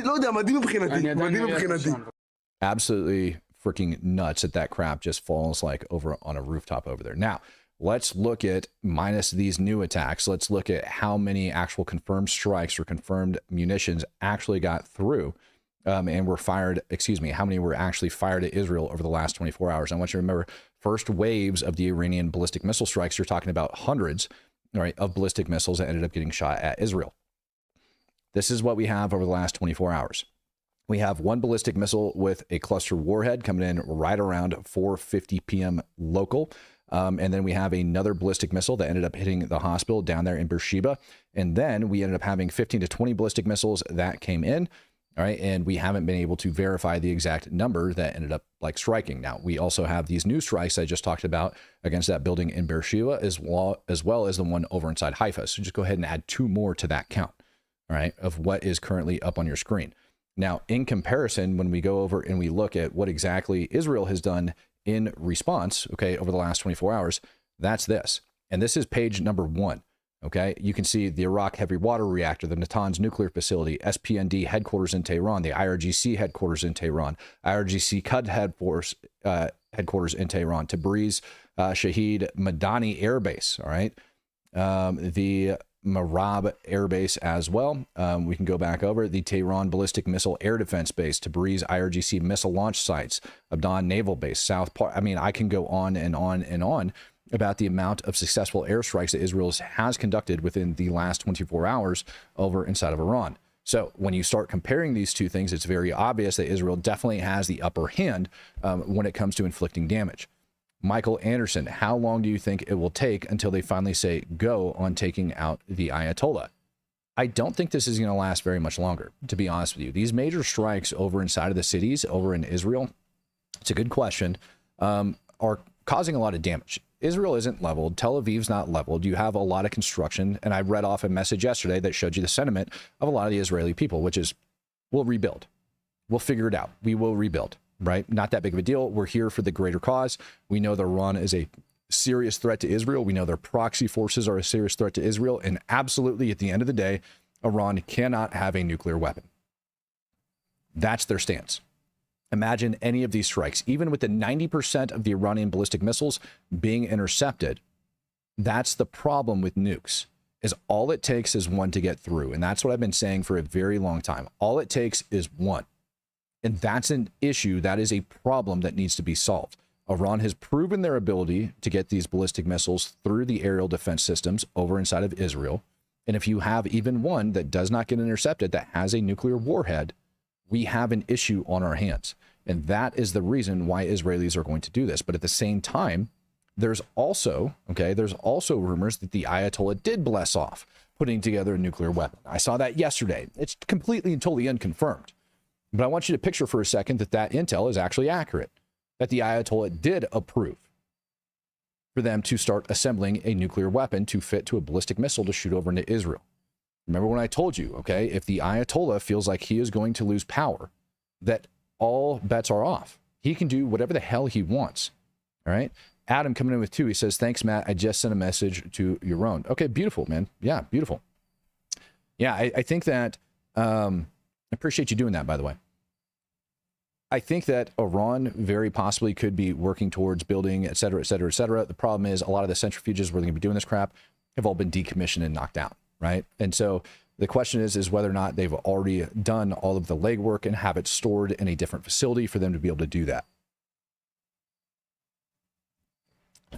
לא יודע, מדהים מבחינתי, מדהים מבחינתי. Absolutely freaking nuts that crap just falls like over on a rooftop over there. Now, let's look at, minus these new attacks, let's look at how many actual confirmed strikes or confirmed munitions actually got through and were fired, excuse me, how many were actually fired at Israel over the last 24 hours. I want you to remember, first waves of the Iranian ballistic missile strikes, you're talking about hundreds, right, of ballistic missiles that ended up getting shot at Israel. This is what we have over the last 24 hours. We have one ballistic missile with a cluster warhead coming in right around 4:50 p.m. local. And then we have another ballistic missile that ended up hitting the hospital down there in Beersheba. And then we ended up having 15 to 20 ballistic missiles that came in. All right. And we haven't been able to verify the exact number that ended up like striking. Now, we also have these new strikes I just talked about against that building in Beersheba, as well as the one over inside Haifa. So just go ahead and add two more to that count, all right, of what is currently up on your screen. Now, in comparison, when we go over and we look at what exactly Israel has done in response, okay, over the last 24 hours, that's this. And this is page number 1, okay? You can see the Iraq heavy water reactor, the Natanz nuclear facility, SPND headquarters in Tehran, the IRGC headquarters in Tehran, IRGC Qud headquarters in Tehran, Tabriz Shahid Madani Air Base, all right? The Marab Air Base as well. We can go back over the Tehran Ballistic Missile Air Defense Base, Tabriz IRGC missile launch sites, Abdan Naval Base, South Park. I mean, I can go on and on and on about the amount of successful airstrikes that Israel has conducted within the last 24 hours over inside of Iran. So when you start comparing these two things, it's very obvious that Israel definitely has the upper hand when it comes to inflicting damage. Michael Anderson, how long do you think it will take until they finally say go on taking out the Ayatollah? I don't think this is going to last very much longer, to be honest with you. These major strikes over inside of the cities, over in Israel, it's a good question, are causing a lot of damage. Israel isn't leveled. Tel Aviv's not leveled. You have a lot of construction. And I read off a message yesterday that showed you the sentiment of a lot of the Israeli people, which is, we'll rebuild. We'll figure it out. We will rebuild, right? Not that big of a deal. We're here for the greater cause. We know that Iran is a serious threat to Israel. We know their proxy forces are a serious threat to Israel. And absolutely, at the end of the day, Iran cannot have a nuclear weapon. That's their stance. Imagine any of these strikes, even with the 90% of the Iranian ballistic missiles being intercepted. That's the problem with nukes, is all it takes is one to get through. And that's what I've been saying for a very long time. All it takes is one. And that's an issue. That is a problem that needs to be solved. Iran has proven their ability to get these ballistic missiles through the aerial defense systems over inside of Israel. And if you have even one that does not get intercepted, that has a nuclear warhead, we have an issue on our hands. And that is the reason why Israelis are going to do this. But at the same time, there's also rumors that the Ayatollah did bless off putting together a nuclear weapon. I saw that yesterday. It's completely and totally unconfirmed. But I want you to picture for a second that that intel is actually accurate, that the Ayatollah did approve for them to start assembling a nuclear weapon to fit to a ballistic missile to shoot over into Israel. Remember when I told you, okay, if the Ayatollah feels like he is going to lose power, that all bets are off. He can do whatever the hell he wants. All right. Adam coming in with 2. He says, thanks, Matt. I just sent a message to your own. Okay, beautiful, man. Yeah, beautiful. Yeah, I think that, I appreciate you doing that, by the way. I think that Iran very possibly could be working towards building, et cetera, et cetera, et cetera. The problem is a lot of the centrifuges where they're going to be doing this crap have all been decommissioned and knocked out, right? And so the question is whether or not they've already done all of the legwork and have it stored in a different facility for them to be able to do that.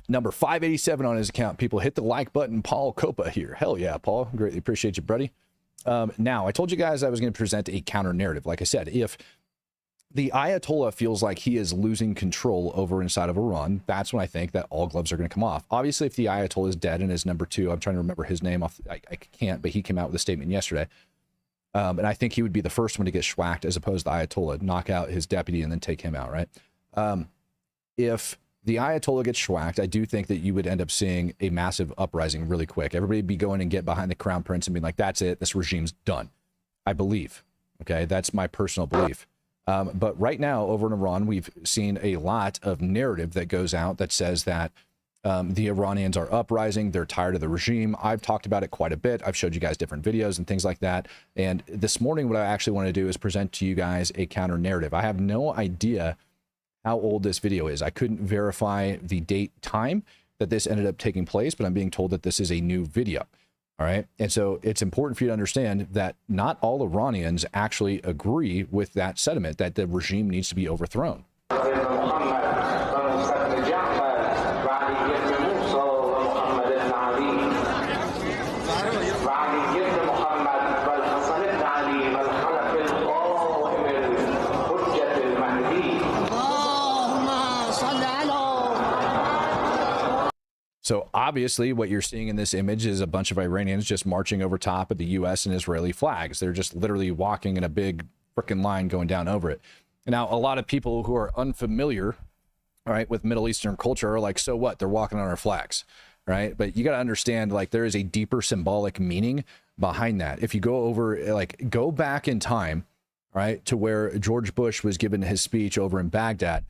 Number 587 on his account. People hit the like button. Paul Copa here. Hell yeah, Paul. Greatly appreciate you, buddy. Now, I told you guys I was going to present a counter narrative. Like I said, if the Ayatollah feels like he is losing control over inside of Iran, that's when I think that all gloves are going to come off. Obviously, if the Ayatollah is dead and is number 2, I'm trying to remember his name off. I can't, but he came out with a statement yesterday. And I think he would be the first one to get schwacked as opposed to the Ayatollah, knock out his deputy and then take him out, right? If the Ayatollah gets schwacked, I do think that you would end up seeing a massive uprising really quick. Everybody would be going and get behind the crown prince and being like, that's it. This regime's done. I believe. Okay. That's my personal belief. But right now over in Iran, we've seen a lot of narrative that goes out that says that the Iranians are uprising. They're tired of the regime. I've talked about it quite a bit. I've showed you guys different videos and things like that. And this morning, what I actually want to do is present to you guys a counter narrative. I have no idea how old this video is. I couldn't verify the date, time that this ended up taking place, but I'm being told that this is a new video. All right. And so it's important for you to understand that not all Iranians actually agree with that sentiment that the regime needs to be overthrown. So obviously what you're seeing in this image is a bunch of Iranians just marching over top of the U.S. and Israeli flags. They're just literally walking in a big freaking line going down over it. And now a lot of people who are unfamiliar, all right, with Middle Eastern culture are like, so what? They're walking on our flags, right? But you got to understand, like, there is a deeper symbolic meaning behind that. If you go over, like, go back in time, right, to where George Bush was given his speech over in Baghdad,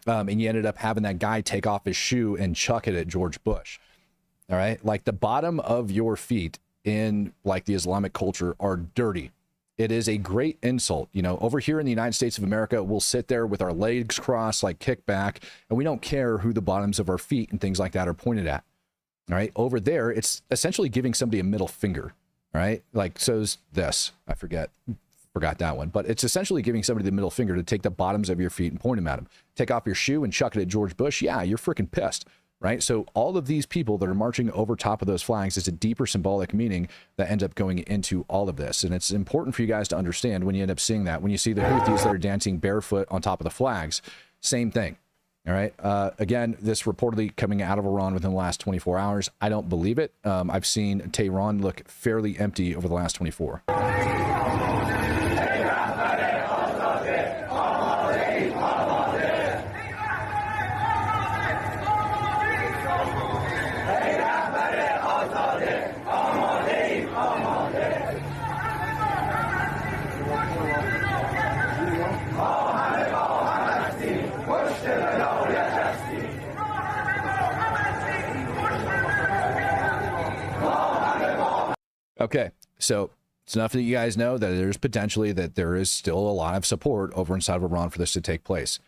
and you ended up having that guy take off his shoe and chuck it at George Bush. All right. Like, the bottom of your feet in like the Islamic culture are dirty. It is a great insult. You know, over here in the United States of America, we'll sit there with our legs crossed, like kick back, and we don't care who the bottoms of our feet and things like that are pointed at. All right. Over there, it's essentially giving somebody a middle finger. All right. Like, so's this. I forgot that one, but it's essentially giving somebody the middle finger to take the bottoms of your feet and point them at them. Take off your shoe and chuck it at George Bush. Yeah, you're freaking pissed, right? So all of these people that are marching over top of those flags is a deeper symbolic meaning that ends up going into all of this. And it's important for you guys to understand when you end up seeing that. When you see the Houthis that are dancing barefoot on top of the flags, same thing. All right. Again, this reportedly coming out of Iran within the last 24 hours. I don't believe it. I've seen Tehran look fairly empty over the last 24. Okay, so it's enough that you guys know that there's potentially that there is still a lot of support over inside of Iran for this to take place.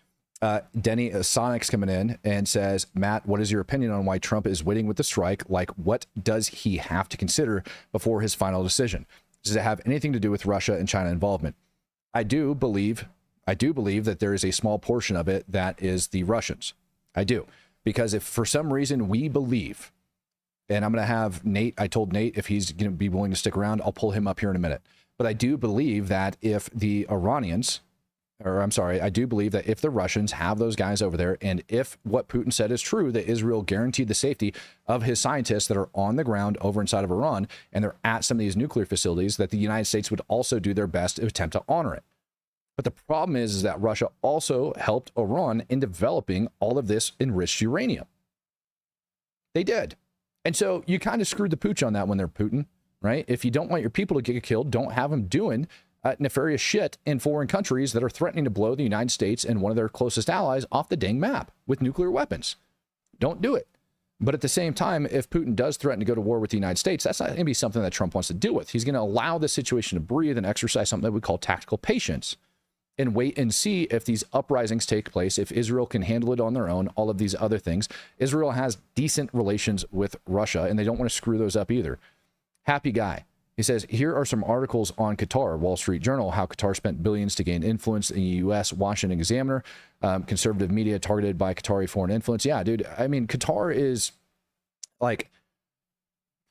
Denny Sonic's coming in and says, Matt, what is your opinion on why Trump is waiting with the strike? Like, what does he have to consider before his final decision? Does it have anything to do with Russia and China involvement? I do believe that there is a small portion of it that is the Russians. I do. Because if for some reason we believe, and I'm going to have Nate, I told Nate if he's going to be willing to stick around, I'll pull him up here in a minute. But I do believe that if the Iranians, or I'm sorry, I do believe that if the Russians have those guys over there, and if what Putin said is true, that Israel guaranteed the safety of his scientists that are on the ground over inside of Iran, and they're at some of these nuclear facilities, that the United States would also do their best to attempt to honor it. But the problem is that Russia also helped Iran in developing all of this enriched uranium. They did. And so you kind of screwed the pooch on that when they're Putin, right? If you don't want your people to get killed, don't have them doing nefarious shit in foreign countries that are threatening to blow the United States and one of their closest allies off the dang map with nuclear weapons. Don't do it. But at the same time, if Putin does threaten to go to war with the United States, that's not going to be something that Trump wants to deal with. He's going to allow the situation to breathe and exercise something that we call tactical patience and wait and see if these uprisings take place, if Israel can handle it on their own, all of these other things. Israel has decent relations with Russia, and they don't want to screw those up either. Happy guy. He says, here are some articles on Qatar, Wall Street Journal, how Qatar spent billions to gain influence in the U.S., Washington Examiner, conservative media targeted by Qatari foreign influence. Yeah, dude, I mean, Qatar is like...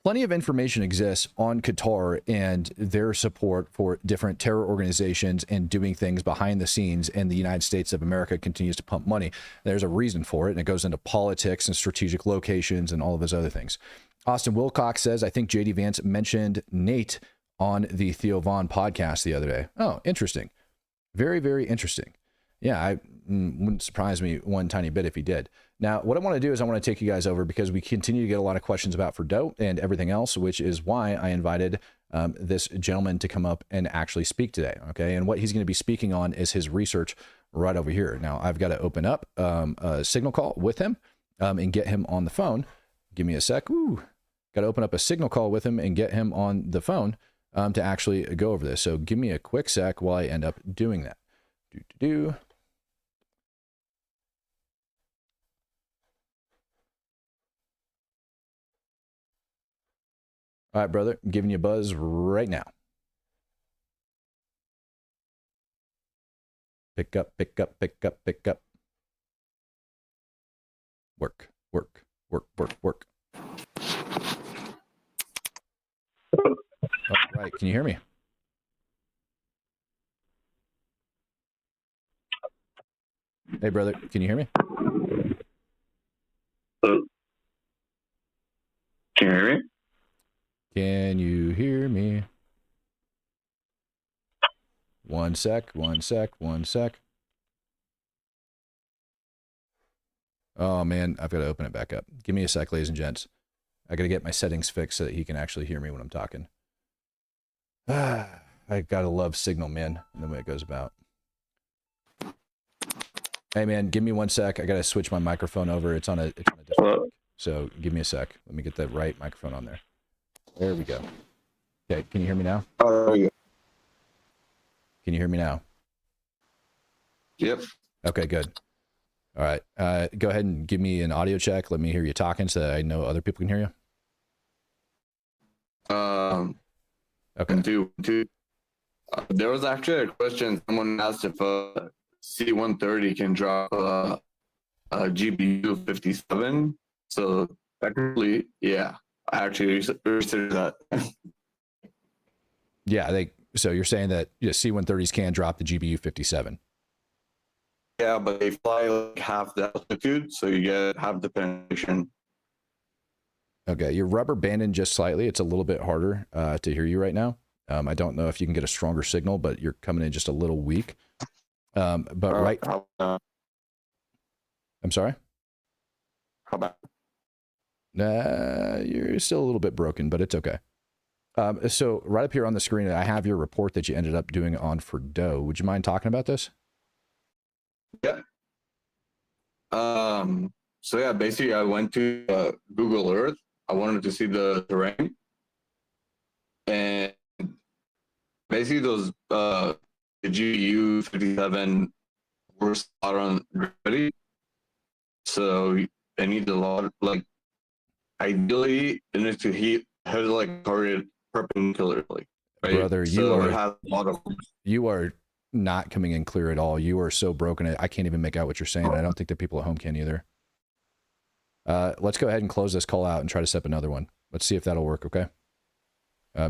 Plenty of information exists on Qatar and their support for different terror organizations and doing things behind the scenes, and the United States of America continues to pump money. There's a reason for it, and it goes into politics and strategic locations and all of those other things. Austin Wilcox says, I think J.D. Vance mentioned Nate on the Theo Vaughn podcast the other day. Oh, interesting. Very, very interesting. Yeah, I wouldn't surprise me one tiny bit if he did. Now, what I want to do is I want to take you guys over because we continue to get a lot of questions about Fordo and everything else, which is why I invited this gentleman to come up and actually speak today. Okay, and what he's going to be speaking on is his research right over here. Now, I've got to open up a signal call with him and get him on the phone. Give me a sec. Ooh, got to open up a signal call with him and get him on the phone to actually go over this. So give me a quick sec while I end up doing that. All right, brother, I'm giving you a buzz right now. Pick up, pick up, pick up, pick up. Work, work, work, work, work. All right, can you hear me? Hey, brother, can you hear me? Hello. Can you hear me? Can you hear me? One sec, one sec, one sec. Oh, man, I've got to open it back up. Give me a sec, ladies and gents. I got to get my settings fixed so that he can actually hear me when I'm talking. I got to love Signal, man, and the way it goes about. Hey, man, give me one sec. I got to switch my microphone over. It's on a different mic. So give me a sec. Let me get the right microphone on there. There we go. Okay, can you hear me now? Oh, there we go. Can you hear me now? Yep. Okay, good. All right. Go ahead and give me an audio check. Let me hear you talking so that I know other people can hear you. Okay. There was actually a question someone asked if C-130 can drop a GPU 57. So technically, yeah, I actually researched that. Yeah, so you're saying that C-130s can drop the GBU 57. Yeah, but they fly like half the altitude, so you get half the penetration. Okay, you're rubber banding just slightly. It's a little bit harder to hear you right now. I don't know if you can get a stronger signal, but you're coming in just a little weak. But right, I'm sorry. How about? You're still a little bit broken, but it's okay. So right up here on the screen, I have your report that you ended up doing on Fordo. Would you mind talking about this? Yeah. So yeah, basically I went to Google Earth. I wanted to see the terrain, and basically those the GPU 57 were spot on gravity. So I need a lot, like ideally it needs to hit like target perpendicularly. Right? Brother, you are not coming in clear at all. You are so broken. I can't even make out what you're saying. I don't think the people at home can either. Let's go ahead and close this call out and try to set up another one. Let's see if that'll work, okay?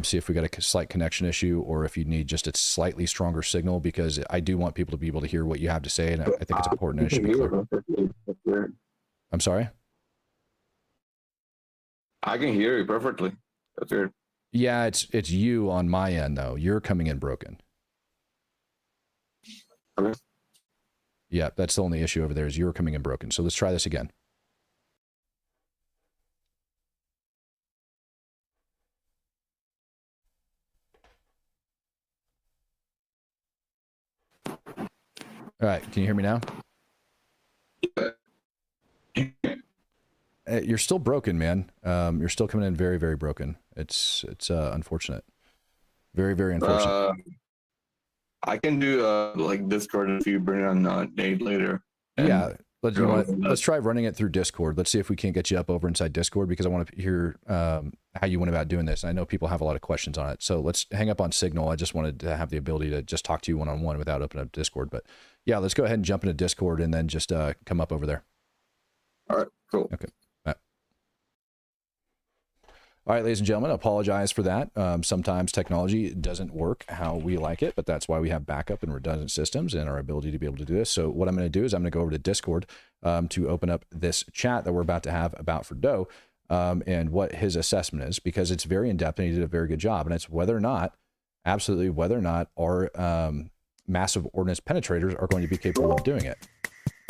See if we got a slight connection issue or if you need just a slightly stronger signal, because I do want people to be able to hear what you have to say, and I think it's important and it should be clear. I'm sorry? I can hear you perfectly. That's weird. Yeah, it's you on my end, though. You're coming in broken. Okay. Yeah, that's the only issue over there is you're coming in broken. So let's try this again. All right, can you hear me now? You're still broken, man. You're still coming in very, very broken. It's unfortunate. Very, very unfortunate. I can do like Discord if you bring on Nate later. Yeah, let's try running it through Discord. Let's see if we can't get you up over inside Discord, because I want to hear how you went about doing this. And I know people have a lot of questions on it. So let's hang up on Signal. I just wanted to have the ability to just talk to you one-on-one without opening up Discord. But yeah, let's go ahead and jump into Discord and then just come up over there. All right, cool. Okay. All right, ladies and gentlemen, I apologize for that. Sometimes technology doesn't work how we like it, but that's why we have backup and redundant systems and our ability to be able to do this. So what I'm going to do is I'm going to go over to Discord to open up this chat that we're about to have about Fordo and what his assessment is, because it's very in-depth and he did a very good job. And it's whether or not, absolutely whether or not our massive ordnance penetrators are going to be capable of doing it.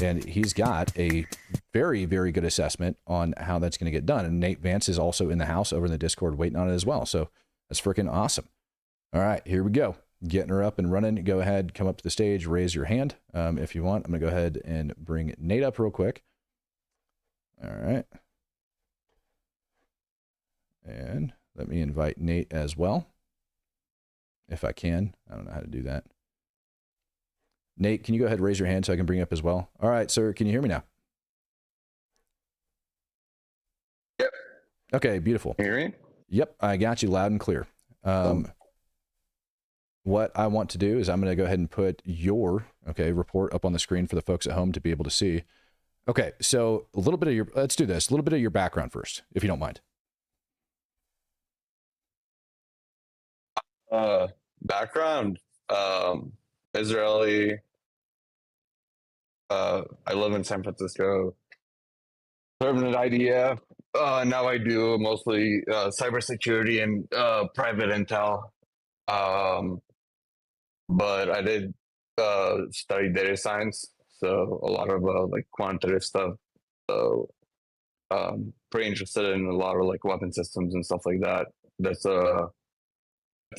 And he's got a very, very good assessment on how that's going to get done. And Nate Vance is also in the house over in the Discord waiting on it as well. So that's freaking awesome. All right, here we go. Getting her up and running. Go ahead, come up to the stage, raise your hand if you want. I'm going to go ahead and bring Nate up real quick. All right. And let me invite Nate as well, if I can. I don't know how to do that. Nate, can you go ahead and raise your hand so I can bring you up as well? All right, sir, can you hear me now? Yep. Okay, beautiful. Can you hear me? Yep, I got you loud and clear. What I want to do is I'm going to go ahead and put your report up on the screen for the folks at home to be able to see. Okay, so a little bit of your, let's do this, a little bit of your background first, if you don't mind. Background, Israeli. I live in San Francisco. Permanent IDF. Now I do mostly cybersecurity and private intel. But I did study data science, so a lot of like quantitative stuff. So pretty interested in a lot of like weapon systems and stuff like that. That's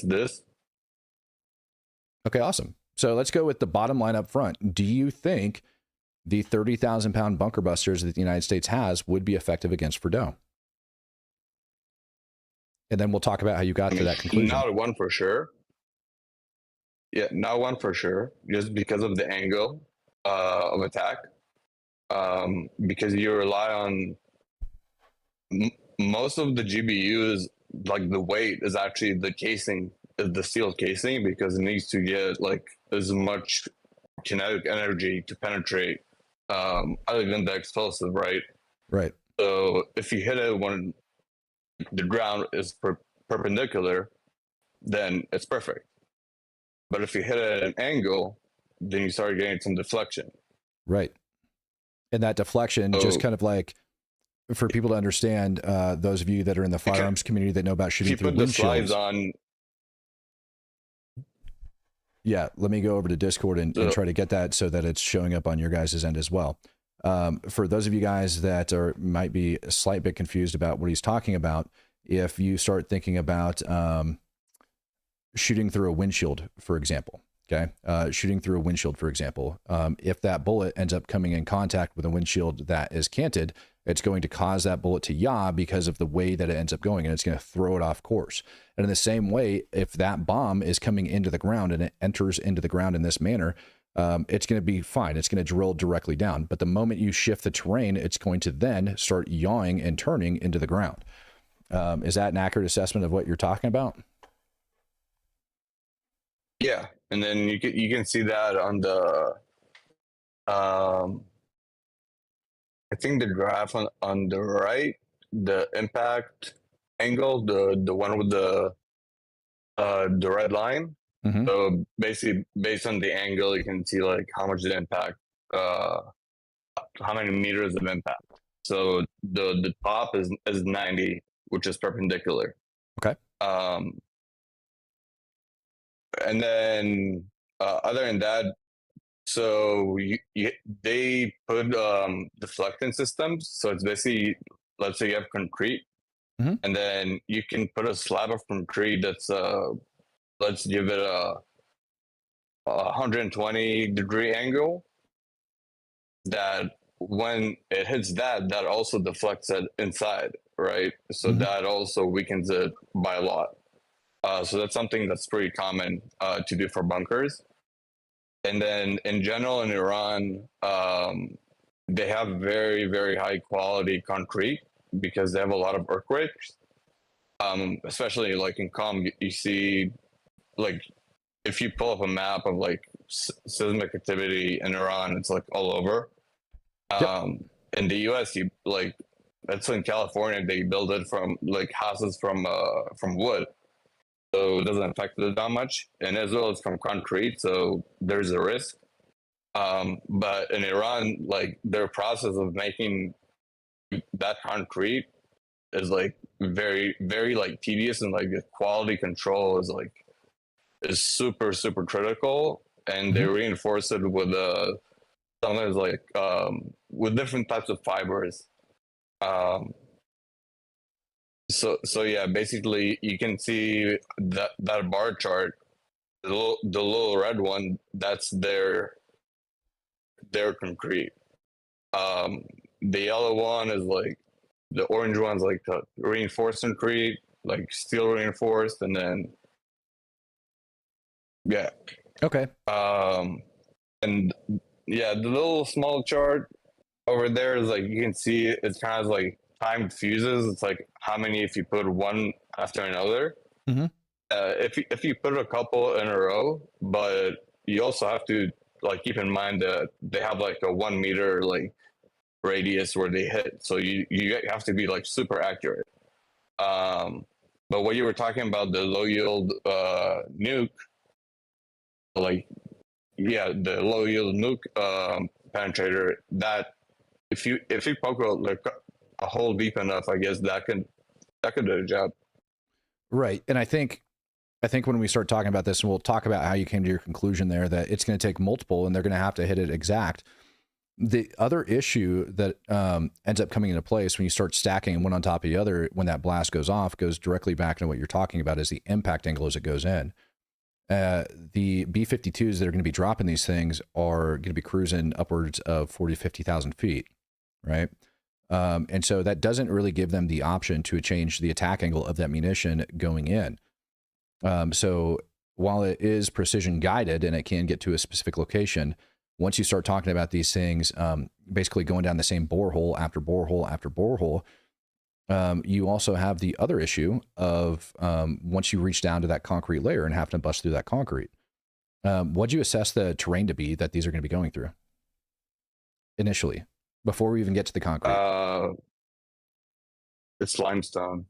this. Okay, awesome. So let's go with the bottom line up front. Do you think the 30,000-pound bunker busters that the United States has would be effective against Fordo? And then we'll talk about how you got to that conclusion. Not one for sure. Yeah, not one for sure. Just because of the angle of attack. Because you rely on most of the GBUs, like the weight is actually the casing, the steel casing, because it needs to get like as much kinetic energy to penetrate other than the explosive, right? Right. So if you hit it when the ground is perpendicular, then it's perfect. But if you hit it at an angle, then you start getting some deflection. Right. And that deflection, just kind of like for people to understand, those of you that are in the firearms community that know about shooting through windshields. If you put the slides on. Yeah, let me go over to Discord and try to get that so that it's showing up on your guys' end as well. For those of you guys that might be a slight bit confused about what he's talking about, if you start thinking about shooting through a windshield, for example, okay, shooting through a windshield, for example, if that bullet ends up coming in contact with a windshield that is canted, it's going to cause that bullet to yaw because of the way that it ends up going, and it's going to throw it off course. And in the same way, if that bomb is coming into the ground and it enters into the ground in this manner, it's going to be fine. It's going to drill directly down. But the moment you shift the terrain, it's going to then start yawing and turning into the ground. Is that an accurate assessment of what you're talking about? Yeah, and then you can see that on the I think the graph on the right, the impact angle, the one with the red line. Mm-hmm. So basically, based on the angle, you can see like how much the impact, how many meters of impact. So the top is 90, which is perpendicular. Okay. And then other than that, so they put deflecting systems. So it's basically, let's say you have concrete, mm-hmm. and then you can put a slab of concrete that's let's give it a 120-degree angle. That when it hits that also deflects it inside, right? So mm-hmm. that also weakens it by a lot. So that's something that's pretty common to do for bunkers. And then in general in Iran, they have very, very high quality concrete because they have a lot of earthquakes. Especially like in Qom, you see, like if you pull up a map of like seismic activity in Iran, it's like all over. Yep. In the US, you like, that's in California, they build it from like houses from wood. So it doesn't affect it that much. And as well as from concrete, so there's a risk. But in Iran, like their process of making that concrete is like very, very like tedious, and like the quality control is super, super critical. And mm-hmm. they reinforce it with sometimes like with different types of fibers. So yeah, basically you can see that bar chart, the little red one, that's their concrete. The yellow one is like, the orange one's like reinforced concrete, like steel reinforced, and then yeah. Okay. And yeah, the little small chart over there is like, you can see it's kind of like timed fuses. It's like how many if you put one after another. Mm-hmm. If you put a couple in a row, but you also have to like keep in mind that they have like a 1 meter like radius where they hit, so you have to be like super accurate. But what you were talking about, the low yield nuke, like yeah, the low yield nuke penetrator, that if you poke like a hole deep enough, I guess that could do the job. Right. And I think when we start talking about this, and we'll talk about how you came to your conclusion there, that it's going to take multiple and they're going to have to hit it exact. The other issue that ends up coming into place when you start stacking one on top of the other, when that blast goes off, goes directly back into what you're talking about, is the impact angle as it goes in. The B-52s that are going to be dropping these things are going to be cruising upwards of 40, 50,000 feet, right? And so that doesn't really give them the option to change the attack angle of that munition going in. So while it is precision guided and it can get to a specific location, once you start talking about these things, basically going down the same borehole after borehole after borehole, you also have the other issue of once you reach down to that concrete layer and have to bust through that concrete. What'd you assess the terrain to be that these are going to be going through initially, before we even get to the concrete? It's limestone.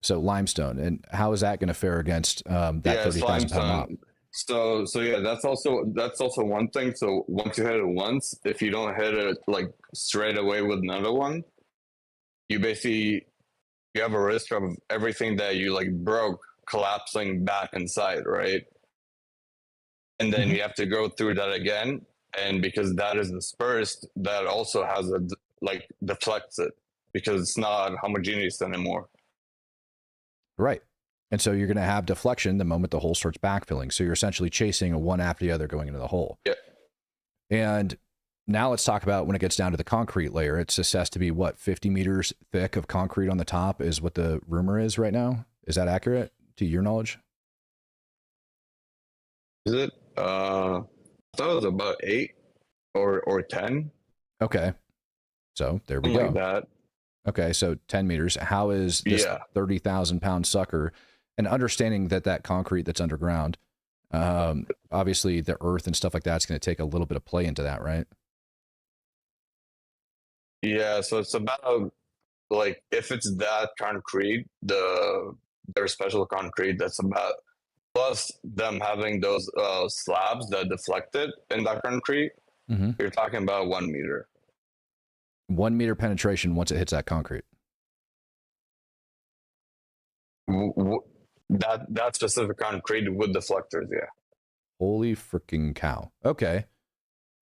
So limestone. And how is that going to fare against that 30,000 pound mob? So yeah, that's also one thing. So once you hit it once, if you don't hit it like straight away with another one, you basically you have a risk of everything that you like broke collapsing back inside, right? And then you have to go through that again, and because that is dispersed, that also has a like deflects it because it's not homogeneous anymore. Right. And so you're going to have deflection the moment the hole starts backfilling. So you're essentially chasing a one after the other going into the hole. Yeah. And now let's talk about when it gets down to the concrete layer. It's assessed to be what, 50 meters thick of concrete on the top is what the rumor is right now. Is that accurate to your knowledge? Is it? I thought it was about 8 or 10. Okay. So there we go. Like that. Okay. So 10 meters. How is this 30,000 pound sucker, and understanding that that concrete that's underground, obviously the earth and stuff like that's going to take a little bit of play into that, right? Yeah, so it's about like if it's that concrete, their special concrete that's about plus them having those slabs that deflected in that concrete, you're talking about 1 meter. 1 meter penetration once it hits that concrete. That specific concrete with deflectors, yeah. Holy freaking cow. Okay.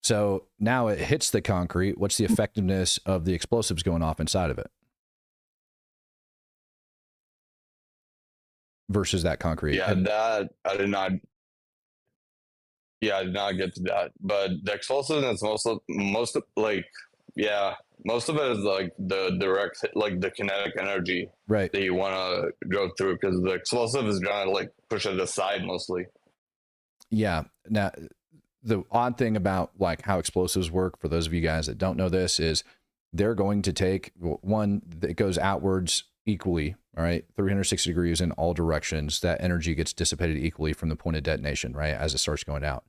So now it hits the concrete. What's the effectiveness of the explosives going off inside of it versus that concrete? Yeah, that I did not. Yeah, I did not get to that. But the explosiveness most of it is like the direct, like the kinetic energy, right, that you want to go through, because the explosive is gonna like push it aside mostly. Yeah. Now, the odd thing about like how explosives work, for those of you guys that don't know this, is they're going to take one that goes outwards equally, all right, 360 degrees in all directions. That energy gets dissipated equally from the point of detonation, right, as it starts going out.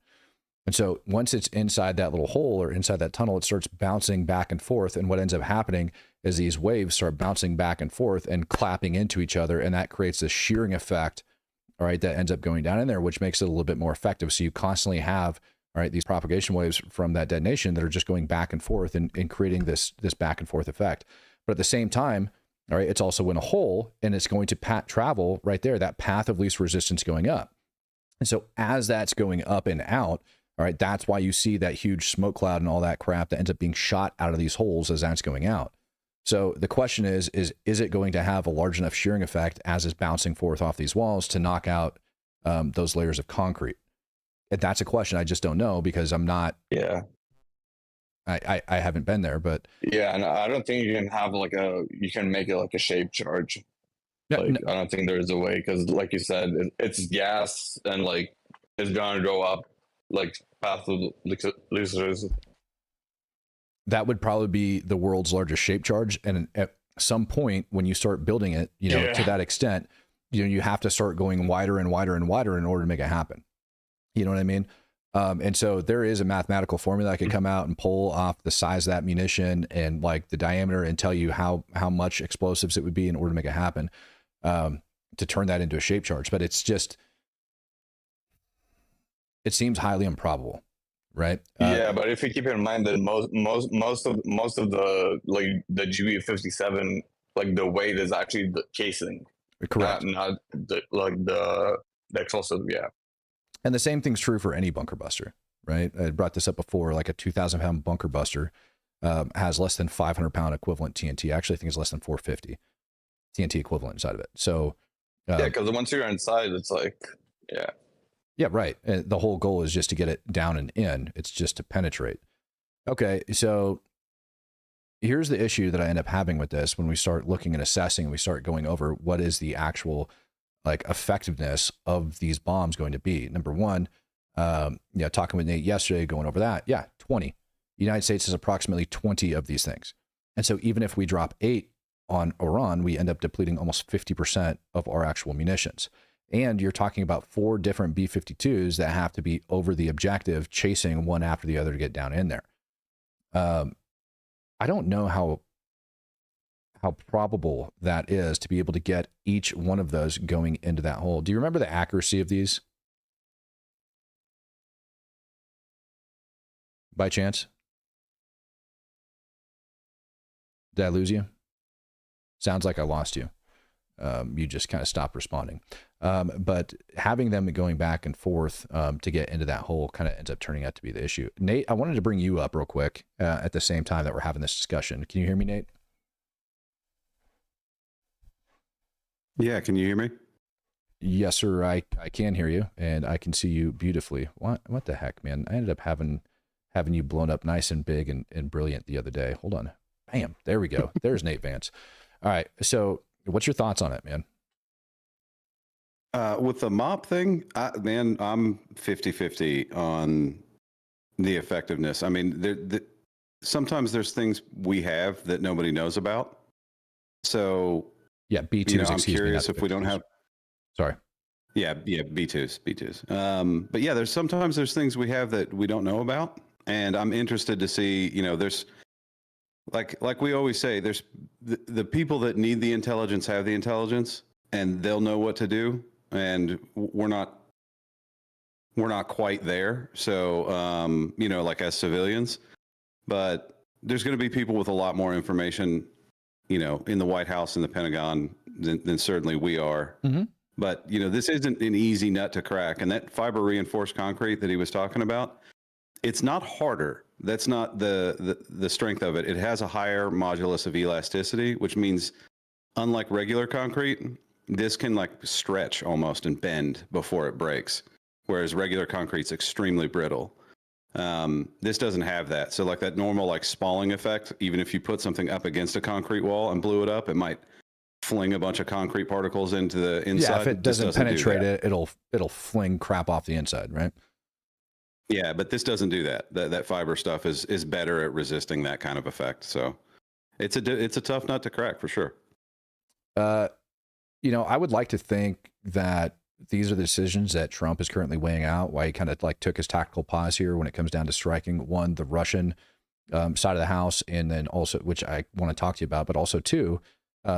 And so once it's inside that little hole or inside that tunnel, it starts bouncing back and forth. And what ends up happening is these waves start bouncing back and forth and clapping into each other. And that creates this shearing effect, all right, that ends up going down in there, which makes it a little bit more effective. So you constantly have, all right, these propagation waves from that detonation that are just going back and forth and creating this back and forth effect. But at the same time, all right, it's also in a hole, and it's going to travel right there, that path of least resistance going up. And so as that's going up and out, all right, that's why you see that huge smoke cloud and all that crap that ends up being shot out of these holes as that's going out. So the question is it going to have a large enough shearing effect as it's bouncing forth off these walls to knock out those layers of concrete? And that's a question I just don't know, because I'm not. Yeah. I haven't been there, but yeah, and I don't think you can have you can make it like a shape charge. No, I don't think there's a way, because like you said, it's gas, and like it's gonna go up like path of lasers. That would probably be the world's largest shape charge, and at some point when you start building it, to that extent, you have to start going wider and wider and wider in order to make it happen. You know what I mean? And so there is a mathematical formula that could come out and pull off the size of that munition and like the diameter and tell you how much explosives it would be in order to make it happen, to turn that into a shape charge. But it's just, it seems highly improbable, right? Yeah, but if you keep in mind that most of the like the GBU-57, like the weight is actually the casing, correct? Not the explosive. Yeah. And the same thing's true for any bunker buster, right? I brought this up before. Like a 2,000 pound bunker buster has less than 500 pound equivalent TNT. Actually, I think it's less than 450 TNT equivalent inside of it. So yeah, because once you're inside, it's like yeah, right. And the whole goal is just to get it down and in. It's just to penetrate. Okay, so here's the issue that I end up having with this when we start looking and assessing. We start going over what is the actual like effectiveness of these bombs going to be. Number one, talking with Nate yesterday, going over that. Yeah, 20. The United States has approximately 20 of these things. And so even if we drop 8 on Iran, we end up depleting almost 50% of our actual munitions. And you're talking about 4 different B-52s that have to be over the objective, chasing one after the other to get down in there. I don't know how probable that is to be able to get each one of those going into that hole. Do you remember the accuracy of these? by chance? Did I lose you? Sounds like I lost you. You just kind of stopped responding. But having them going back and forth to get into that hole kind of ends up turning out to be the issue. Nate, I wanted to bring you up real quick at the same time that we're having this discussion. Can you hear me, Nate? Yeah, can you hear me? Yes, sir. I can hear you, and I can see you beautifully. What the heck, man? I ended up having you blown up nice and big and brilliant the other day. Hold on. Bam. There we go. There's Nate Vance. All right. So what's your thoughts on it, man? With the mop thing, man, I'm 50-50 on the effectiveness. I mean, sometimes there's things we have that nobody knows about. So yeah, B2s. I'm curious if we don't have. Sorry. Yeah, B2s. But yeah, sometimes there's things we have that we don't know about, and I'm interested to see. There's like we always say, there's the people that need the intelligence have the intelligence, and they'll know what to do. And we're not quite there. So, like as civilians, but there's going to be people with a lot more information, in the White House and the Pentagon than certainly we are. Mm-hmm. But, this isn't an easy nut to crack. And that fiber reinforced concrete that he was talking about, it's not harder. That's not the strength of it. It has a higher modulus of elasticity, which means unlike regular concrete, this can stretch almost and bend before it breaks, whereas regular concrete's extremely brittle. This doesn't have that. So that normal spalling effect, even if you put something up against a concrete wall and blew it up, it might fling a bunch of concrete particles into the inside. Yeah, if it doesn't penetrate it, it'll fling crap off the inside, right? Yeah, but this doesn't do that. That fiber stuff is better at resisting that kind of effect. So it's a tough nut to crack for sure. I would like to think that these are the decisions that Trump is currently weighing out, why he kind of took his tactical pause here when it comes down to striking, one, the Russian side of the house, and then also, which I want to talk to you about, but also two,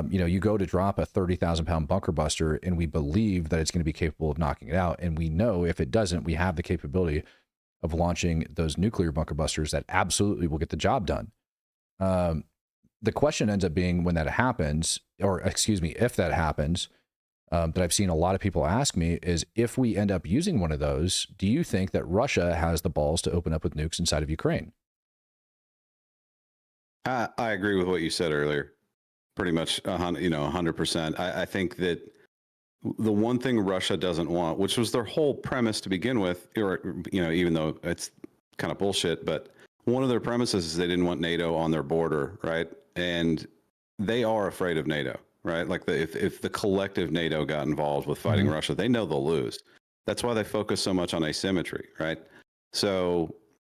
you go to drop a 30,000-pound bunker buster, and we believe that it's going to be capable of knocking it out. And we know if it doesn't, we have the capability of launching those nuclear bunker busters that absolutely will get the job done. The question ends up being when that happens, or excuse me, if that happens, that I've seen a lot of people ask me is, if we end up using one of those, do you think that Russia has the balls to open up with nukes inside of Ukraine? I agree with what you said earlier. Pretty much, 100%. I think that the one thing Russia doesn't want, which was their whole premise to begin with, or, even though it's kind of bullshit, but one of their premises is they didn't want NATO on their border, right? And they are afraid of NATO, right? If the collective NATO got involved with fighting Russia, they know they'll lose. That's why they focus so much on asymmetry, right? So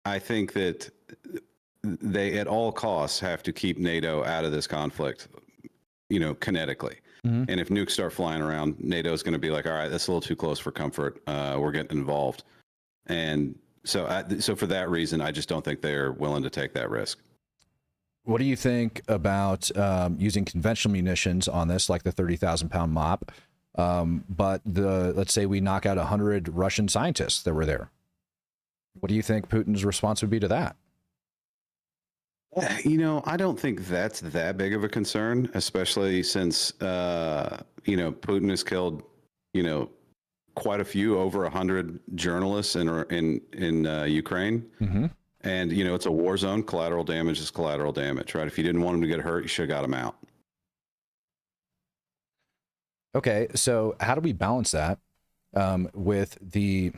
I think that they at all costs have to keep NATO out of this conflict, kinetically. Mm-hmm. And if nukes start flying around, NATO is going to be like, all right, that's a little too close for comfort. We're getting involved. And so for that reason, I just don't think they're willing to take that risk. What do you think about using conventional munitions on this, like the 30,000-pound mop? But let's say we knock out 100 Russian scientists that were there. What do you think Putin's response would be to that? I don't think that's that big of a concern, especially since, Putin has killed, quite a few, over 100 journalists in Ukraine. Mm-hmm. And, it's a war zone. Collateral damage is collateral damage, right? If you didn't want them to get hurt, you should have got them out. Okay, so how do we balance that with the,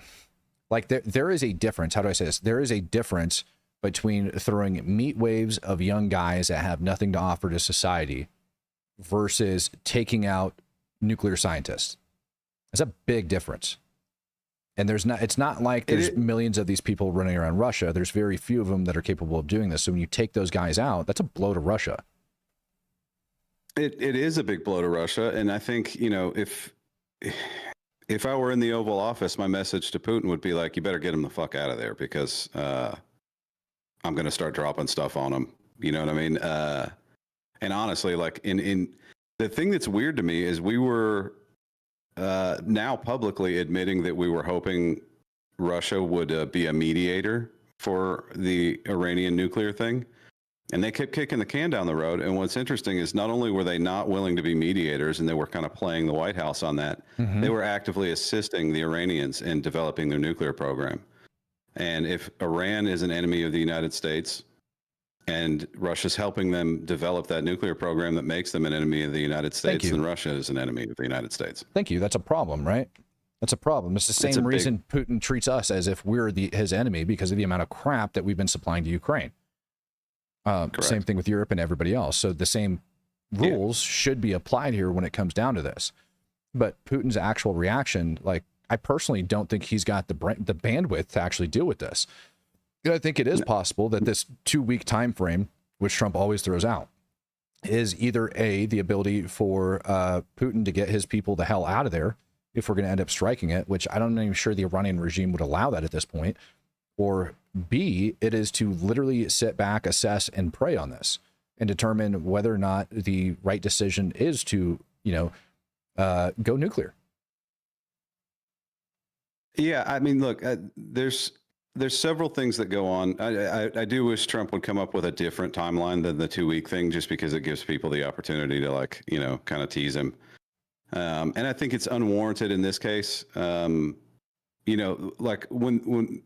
there is a difference. How do I say this? There is a difference between throwing meat waves of young guys that have nothing to offer to society versus taking out nuclear scientists. It's a big difference. And it's not like there's millions of these people running around Russia. There's very few of them that are capable of doing this. So when you take those guys out, that's a blow to Russia. It is a big blow to Russia. And I think, if I were in the Oval Office, my message to Putin would be like, you better get him the fuck out of there, because I'm going to start dropping stuff on him. You know what I mean? And honestly, in the thing that's weird to me is we were now publicly admitting that we were hoping Russia would be a mediator for the Iranian nuclear thing. And they kept kicking the can down the road. And what's interesting is not only were they not willing to be mediators, and they were kind of playing the White House on that, they were actively assisting the Iranians in developing their nuclear program. And if Iran is an enemy of the United States and Russia's helping them develop that nuclear program that makes them an enemy of the United States, then Russia is an enemy of the United States. Thank you. That's a problem, right? That's a problem. It's the same reason Putin treats us as if we're his enemy, because of the amount of crap that we've been supplying to Ukraine. Same thing with Europe and everybody else. So the same rules should be applied here when it comes down to this. But Putin's actual reaction, like, I personally don't think he's got the bandwidth to actually deal with this. And I think it is possible that this 2-week time frame, which Trump always throws out, is either the ability for Putin to get his people the hell out of there if we're going to end up striking it, which I don't even sure the Iranian regime would allow that at this point, or B, it is to literally sit back, assess, and pray on this and determine whether or not the right decision is to, go nuclear. Yeah, I mean, look, there's several things that go on. I do wish Trump would come up with a different timeline than the 2-week thing, just because it gives people the opportunity to kind of tease him. And I think it's unwarranted in this case. Like when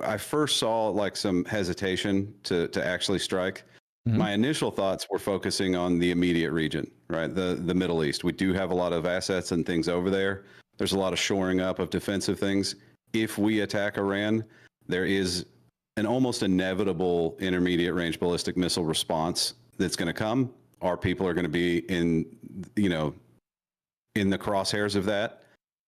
I first saw like some hesitation to actually strike, my initial thoughts were focusing on the immediate region, right? The Middle East. We do have a lot of assets and things over there. There's a lot of shoring up of defensive things. If we attack Iran, there is an almost inevitable intermediate range ballistic missile response that's going to come. Our people are going to be in the crosshairs of that.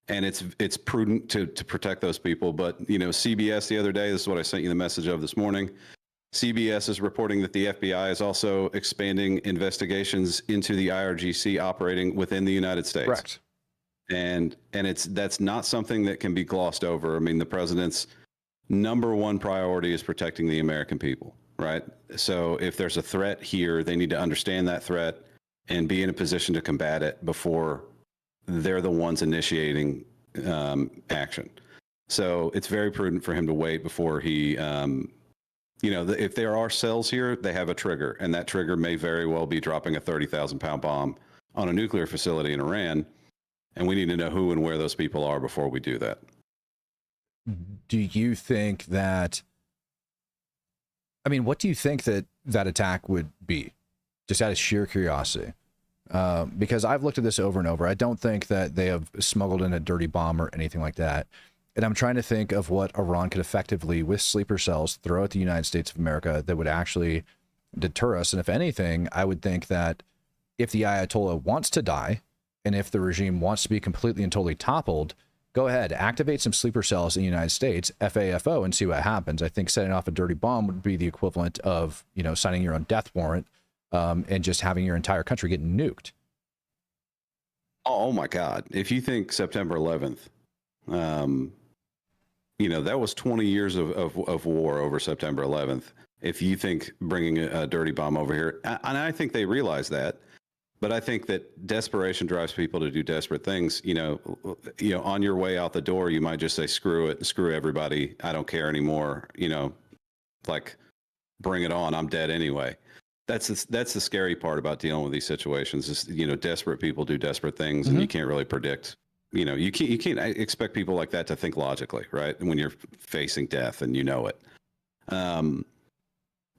And it's prudent to protect those people. But, CBS the other day, this is what I sent you the message of this morning. CBS is reporting that the FBI is also expanding investigations into the IRGC operating within the United States. Correct. And that's not something that can be glossed over. I mean, the president's number one priority is protecting the American people, right? So if there's a threat here, they need to understand that threat and be in a position to combat it before they're the ones initiating action. So it's very prudent for him to wait before he, if there are cells here, they have a trigger, and that trigger may very well be dropping a 30,000-pound bomb on a nuclear facility in Iran. And we need to know who and where those people are before we do that. Do you think that, what do you think that attack would be? Just out of sheer curiosity. Because I've looked at this over and over. I don't think that they have smuggled in a dirty bomb or anything like that. And I'm trying to think of what Iran could effectively, with sleeper cells, throw at the United States of America that would actually deter us. And if anything, I would think that if the Ayatollah wants to die, and if the regime wants to be completely and totally toppled, go ahead, activate some sleeper cells in the United States, FAFO, and see what happens. I think setting off a dirty bomb would be the equivalent of, signing your own death warrant and just having your entire country get nuked. Oh my God. If you think September 11th, that was 20 years of war over September 11th. If you think bringing a dirty bomb over here, and I think they realize that, but I think that desperation drives people to do desperate things. On your way out the door, you might just say, screw it, screw everybody. I don't care anymore. Bring it on. I'm dead anyway. That's the scary part about dealing with these situations is, desperate people do desperate things, and you can't really predict. You can't expect people like that to think logically, right? When you're facing death and it.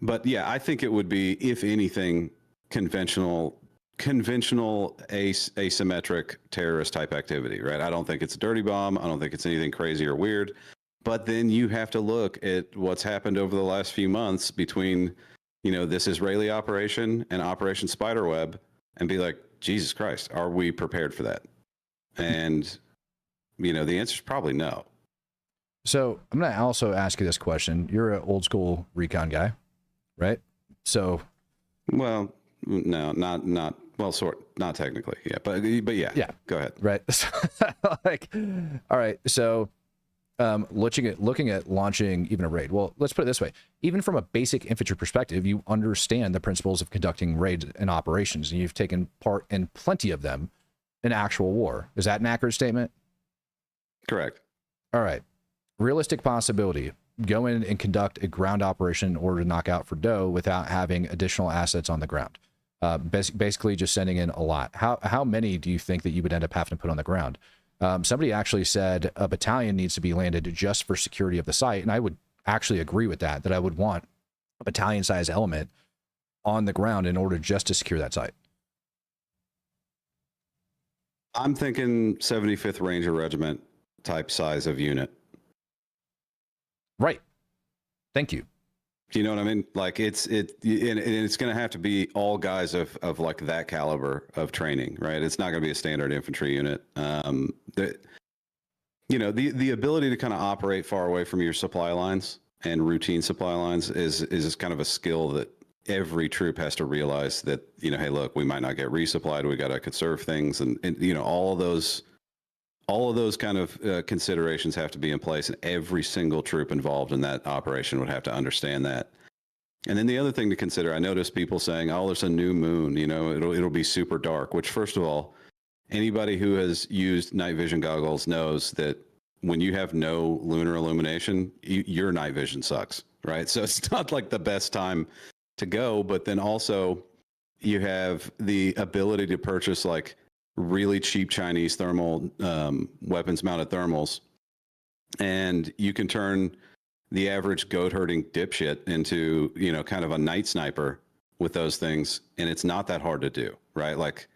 But yeah, I think it would be, if anything, conventional asymmetric terrorist type activity, right? I don't think it's a dirty bomb. I don't think it's anything crazy or weird. But then you have to look at what's happened over the last few months between, this Israeli operation and Operation Spiderweb, and be like, Jesus Christ, are we prepared for that? And, the answer is probably no. So I'm going to also ask you this question. You're an old school recon guy, right? So, well, no, not technically. Yeah. But yeah, go ahead. Right. All right. So, looking at launching even a raid. Well, let's put it this way. Even from a basic infantry perspective, you understand the principles of conducting raids and operations, and you've taken part in plenty of them in actual war. Is that an accurate statement? Correct. All right. Realistic possibility. Go in and conduct a ground operation in order to knock out Fordo without having additional assets on the ground. Basically just sending in a lot. How many do you think that you would end up having to put on the ground? Somebody actually said a battalion needs to be landed just for security of the site. And I would actually agree with that I would want a battalion size element on the ground in order just to secure that site. I'm thinking 75th Ranger Regiment type size of unit. Right. Thank you. Do you know what I mean? Like it's going to have to be all guys of like that caliber of training, right? It's not going to be a standard infantry unit. The ability to kind of operate far away from your supply lines and routine supply lines is kind of a skill that every troop has to realize that, hey, look, we might not get resupplied. We got to conserve things. And all of those kind of considerations have to be in place, and every single troop involved in that operation would have to understand that. And then the other thing to consider, I noticed people saying, oh, there's a new moon, it'll be super dark, which first of all, anybody who has used night vision goggles knows that when you have no lunar illumination, your night vision sucks, right? So it's not like the best time to go, but then also you have the ability to purchase like really cheap Chinese thermal weapons mounted thermals, and you can turn the average goat herding dipshit into kind of a night sniper with those things, and it's not that hard to do, right? Like,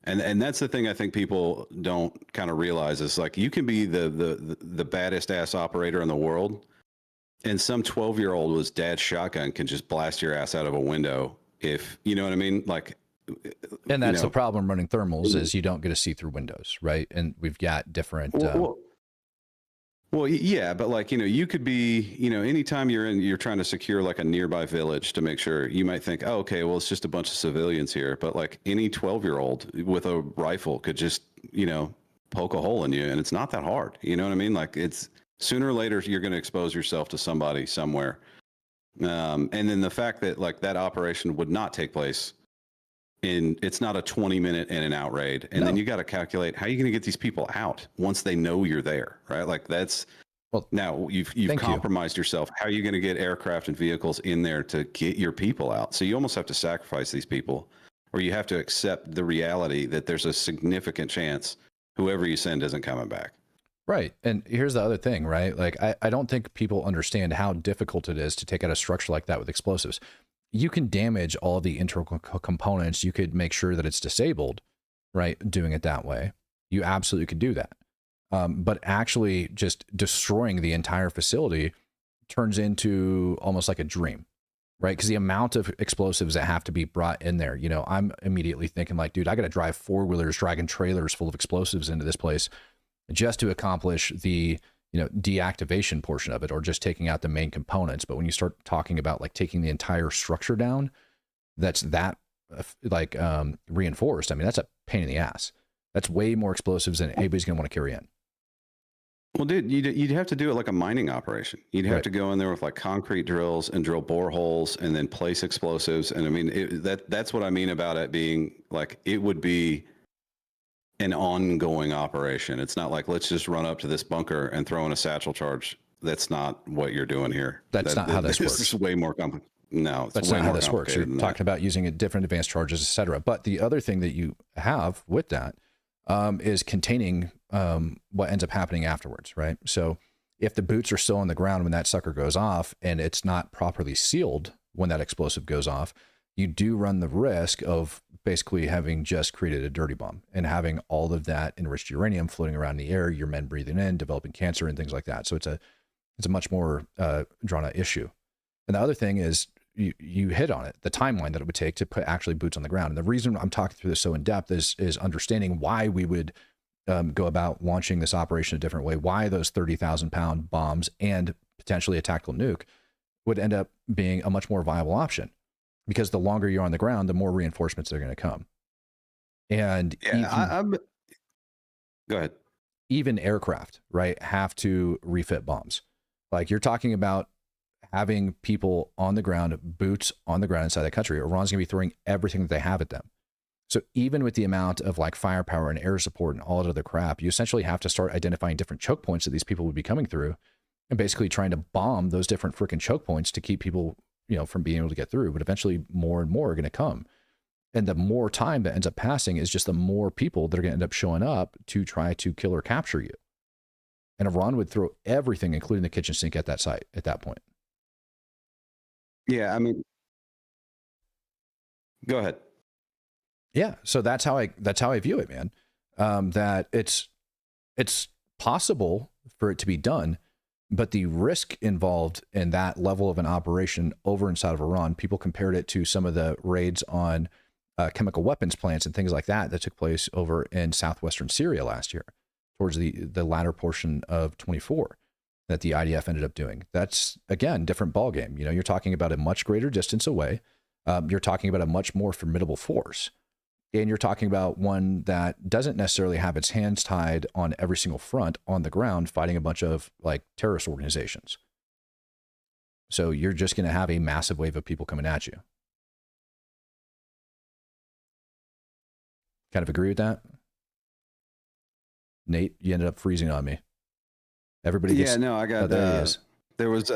and that's the thing I think people don't kind of realize is like you can be the baddest ass operator in the world, and some 12-year-old with dad's shotgun can just blast your ass out of a window if you know what I mean, like. And that's the problem running thermals is you don't get to see through windows, right? And we've got different. Well, yeah, but like you could be, anytime you're trying to secure like a nearby village to make sure, you might think, oh, okay, well, it's just a bunch of civilians here, but like any 12-year-old with a rifle could just poke a hole in you, and it's not that hard. You know what I mean? Like it's sooner or later you're going to expose yourself to somebody somewhere, and then the fact that like that operation would not take place. It's not a 20-minute in and out raid. And then you got to calculate how you're going to get these people out once they know you're there, right? Like that's, now you've compromised yourself. How are you going to get aircraft and vehicles in there to get your people out? So you almost have to sacrifice these people, or you have to accept the reality that there's a significant chance whoever you send isn't coming back. Right. And here's the other thing, right? Like, I don't think people understand how difficult it is to take out a structure like that with explosives. You can damage all the integral components. You could make sure that it's disabled, right? Doing it that way. You absolutely could do that. But actually just destroying the entire facility turns into almost like a dream, right? Because the amount of explosives that have to be brought in there, I'm immediately thinking like, dude, I got to drive 4-wheelers, dragging trailers full of explosives into this place just to accomplish the deactivation portion of it, or just taking out the main components. But when you start talking about like taking the entire structure down, that's reinforced. I mean, that's a pain in the ass. That's way more explosives than anybody's going to want to carry in. Well, dude, you'd have to do it like a mining operation. You'd have to go in there with like concrete drills and drill boreholes and then place explosives. And I mean, that's what I mean about it being like, it would be an ongoing operation. It's not like, let's just run up to this bunker and throw in a satchel charge. That's not what you're doing here. That's not how this works. This is way more complicated. No, that's not how this works. You're talking about using different advanced charges, etc. But the other thing that you have with that is containing what ends up happening afterwards, right? So if the boots are still on the ground when that sucker goes off and it's not properly sealed when that explosive goes off, you do run the risk of basically having just created a dirty bomb and having all of that enriched uranium floating around in the air, your men breathing in, developing cancer and things like that. So it's a much more drawn out issue. And the other thing is you hit on it, the timeline that it would take to put actually boots on the ground. And the reason I'm talking through this so in depth is understanding why we would go about launching this operation a different way, why those 30,000-pound bombs and potentially a tactical nuke would end up being a much more viable option. Because the longer you're on the ground, the more reinforcements are going to come. And go ahead. Even aircraft, right, have to refit bombs. Like you're talking about having people on the ground, boots on the ground inside the country. Iran's going to be throwing everything that they have at them. So even with the amount of like firepower and air support and all that other crap, you essentially have to start identifying different choke points that these people would be coming through and basically trying to bomb those different freaking choke points to keep people, from being able to get through. But eventually more and more are going to come. And the more time that ends up passing is just the more people that are going to end up showing up to try to kill or capture you. And Iran would throw everything, including the kitchen sink, at that site at that point. Yeah, I mean, go ahead. Yeah, so that's how I view it, man. That it's possible for it to be done, but the risk involved in that level of an operation over inside of Iran, people compared it to some of the raids on chemical weapons plants and things like that took place over in southwestern Syria last year, towards the latter portion of 24, that the IDF ended up doing. That's, again, different ballgame. You're talking about a much greater distance away. You're talking about a much more formidable force. And you're talking about one that doesn't necessarily have its hands tied on every single front on the ground, fighting a bunch of like terrorist organizations. So you're just going to have a massive wave of people coming at you. Kind of agree with that? Nate, you ended up freezing on me. Everybody gets... Yeah, no, I got... there he is. There was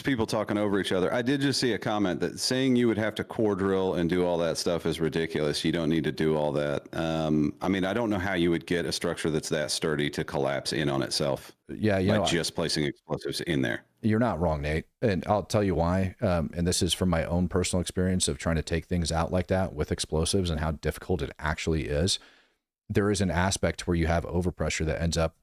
people talking over each other. I did just see a comment that saying you would have to core drill and do all that stuff is ridiculous. You don't need to do all that. I mean, I don't know how you would get a structure that's that sturdy to collapse in on itself. Yeah, just placing explosives in there. You're not wrong, Nate. And I'll tell you why. And this is from my own personal experience of trying to take things out like that with explosives and how difficult it actually is. There is an aspect where you have overpressure that ends up,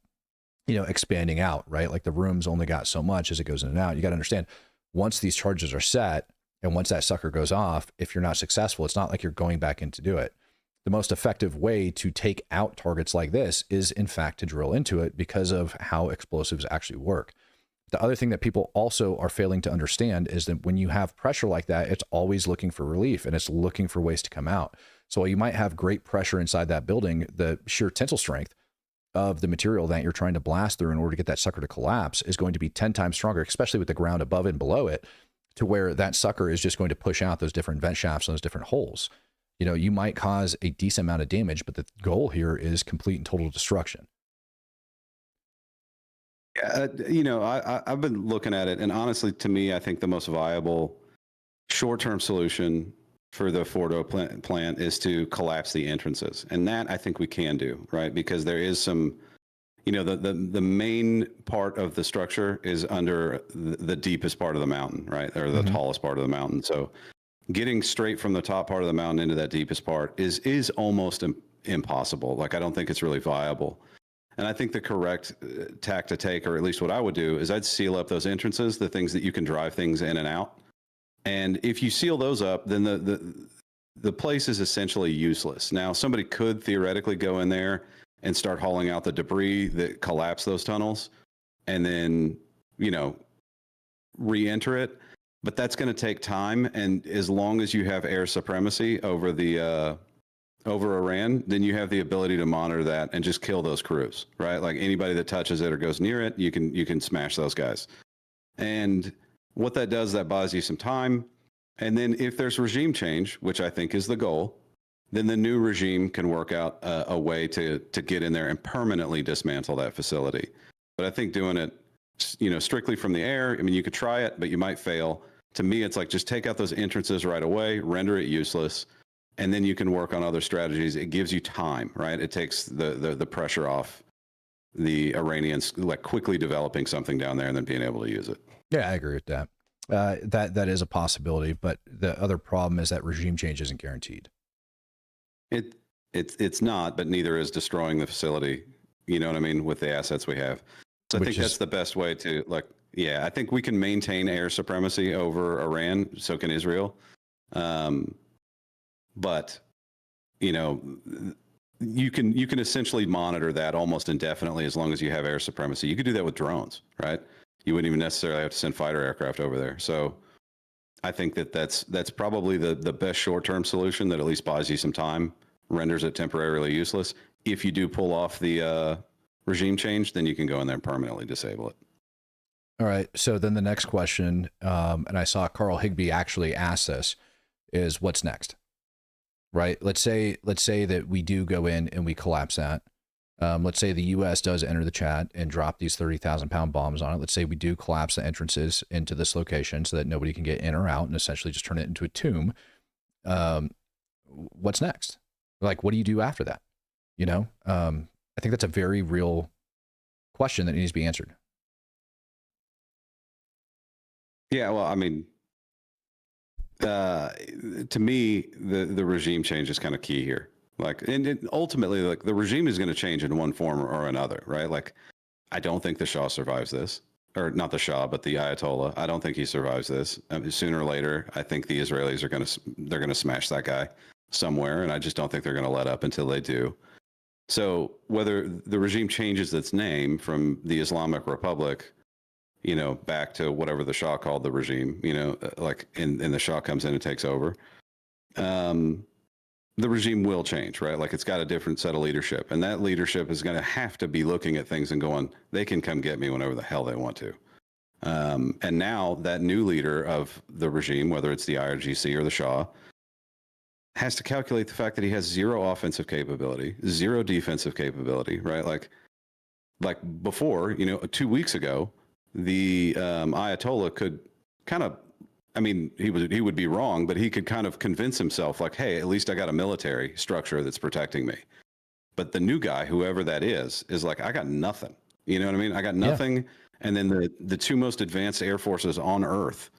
expanding out, right? Like the room's only got so much as it goes in and out. You got to understand, once these charges are set and once that sucker goes off, if you're not successful, it's not like you're going back in to do it. The most effective way to take out targets like this is, in fact, to drill into it because of how explosives actually work. The other thing that people also are failing to understand is that when you have pressure like that, it's always looking for relief and it's looking for ways to come out. So while you might have great pressure inside that building, the sheer tensile strength of the material that you're trying to blast through in order to get that sucker to collapse is going to be 10 times stronger, especially with the ground above and below it, to where that sucker is just going to push out those different vent shafts and those different holes. You might cause a decent amount of damage, but the goal here is complete and total destruction. I've been looking at it, and honestly, to me, I think the most viable short-term solution for the Fordo plant is to collapse the entrances, and that I think we can do, right? Because there is some, the main part of the structure is under the deepest part of the mountain, right, or the tallest part of the mountain. So, getting straight from the top part of the mountain into that deepest part is almost impossible. Like, I don't think it's really viable. And I think the correct tack to take, or at least what I would do, is I'd seal up those entrances, the things that you can drive things in and out. And if you seal those up, then the place is essentially useless. Now, somebody could theoretically go in there and start hauling out the debris that collapsed those tunnels and then, re-enter it. But that's going to take time. And as long as you have air supremacy over over Iran, then you have the ability to monitor that and just kill those crews, right? Like anybody that touches it or goes near it, you can smash those guys. And what that does, that buys you some time. And then if there's regime change, which I think is the goal, then the new regime can work out a way to get in there and permanently dismantle that facility. But I think doing it, strictly from the air, I mean, you could try it, but you might fail. To me, it's like just take out those entrances right away, render it useless, and then you can work on other strategies. It gives you time, right? It takes the pressure off the Iranians, like quickly developing something down there and then being able to use it. Yeah, I agree with that. That is a possibility, but the other problem is that regime change isn't guaranteed. It's not, but neither is destroying the facility. You know what I mean? With the assets we have. So I think that's the best way to I think we can maintain air supremacy over Iran. So can Israel. But you can essentially monitor that almost indefinitely as long as you have air supremacy. You could do that with drones, right? You wouldn't even necessarily have to send fighter aircraft over there. So I think that's probably the best short-term solution that at least buys you some time, renders it temporarily useless. If you do pull off the regime change, then you can go in there and permanently disable it. All right. So then the next question, and I saw Carl Higbee actually ask this, is what's next? Right? Let's say that we do go in and we collapse that. Let's say the U.S. does enter the chat and drop these 30,000-pound bombs on it. Let's say we do collapse the entrances into this location so that nobody can get in or out and essentially just turn it into a tomb. What's next? Like, what do you do after that? You know, I think that's a very real question that needs to be answered. Yeah, well, I mean, to me, the regime change is kind of key here. Like, and ultimately, like, the regime is going to change in one form or another, right? Like, I don't think the Shah survives this, or not the Shah, but the Ayatollah. I don't think he survives this. I mean, sooner or later, I think the Israelis they're going to smash that guy somewhere, and I just don't think they're going to let up until they do. So whether the regime changes its name from the Islamic Republic, you know, back to whatever the Shah called the regime, you know, like, and the Shah comes in and takes over, the regime will change, right? Like, it's got a different set of leadership, and that leadership is going to have to be looking at things and going, they can come get me whenever the hell they want to. And now that new leader of the regime, whether it's the IRGC or the Shah, has to calculate the fact that he has zero offensive capability, zero defensive capability, right? Like before, you know, 2 weeks ago, the Ayatollah could kind of, I mean, he would be wrong, but he could kind of convince himself, like, hey, at least I got a military structure that's protecting me. But the new guy, whoever that is like, I got nothing. You know what I mean? I got nothing. Yeah. And then the two most advanced air forces on Earth,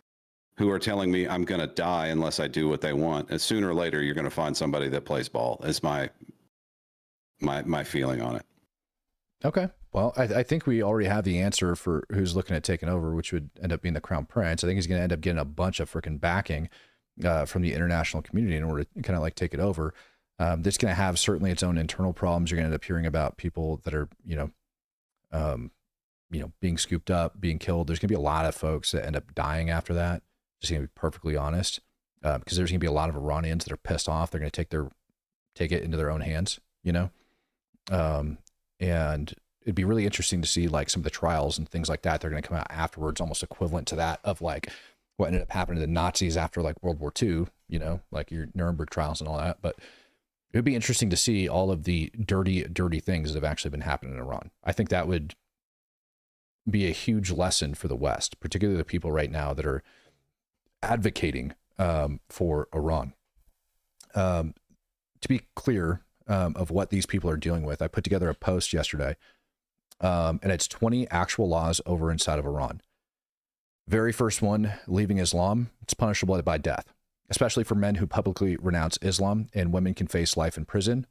who are telling me I'm going to die unless I do what they want. And sooner or later, you're going to find somebody that plays ball. Is my feeling on it. Okay. Well, I think we already have the answer for who's looking at taking over, which would end up being the Crown Prince. I think he's going to end up getting a bunch of freaking backing from the international community in order to kind of like take it over. This is going to have certainly its own internal problems. You're going to end up hearing about people that are, being scooped up, being killed. There's going to be a lot of folks that end up dying after that. Just going to be perfectly honest, because there's going to be a lot of Iranians that are pissed off. They're going to take it into their own hands, and it'd be really interesting to see like some of the trials and things like that. They're going to come out afterwards, almost equivalent to that of like what ended up happening to the Nazis after like World War II, like your Nuremberg trials and all that. But it would be interesting to see all of the dirty, dirty things that have actually been happening in Iran. I think that would be a huge lesson for the West, particularly the people right now that are advocating for Iran. To be clear of what these people are dealing with, I put together a post yesterday, and it's 20 actual laws over inside of Iran. Very first one, leaving Islam, it's punishable by death, especially for men who publicly renounce Islam, and women can face life in prison.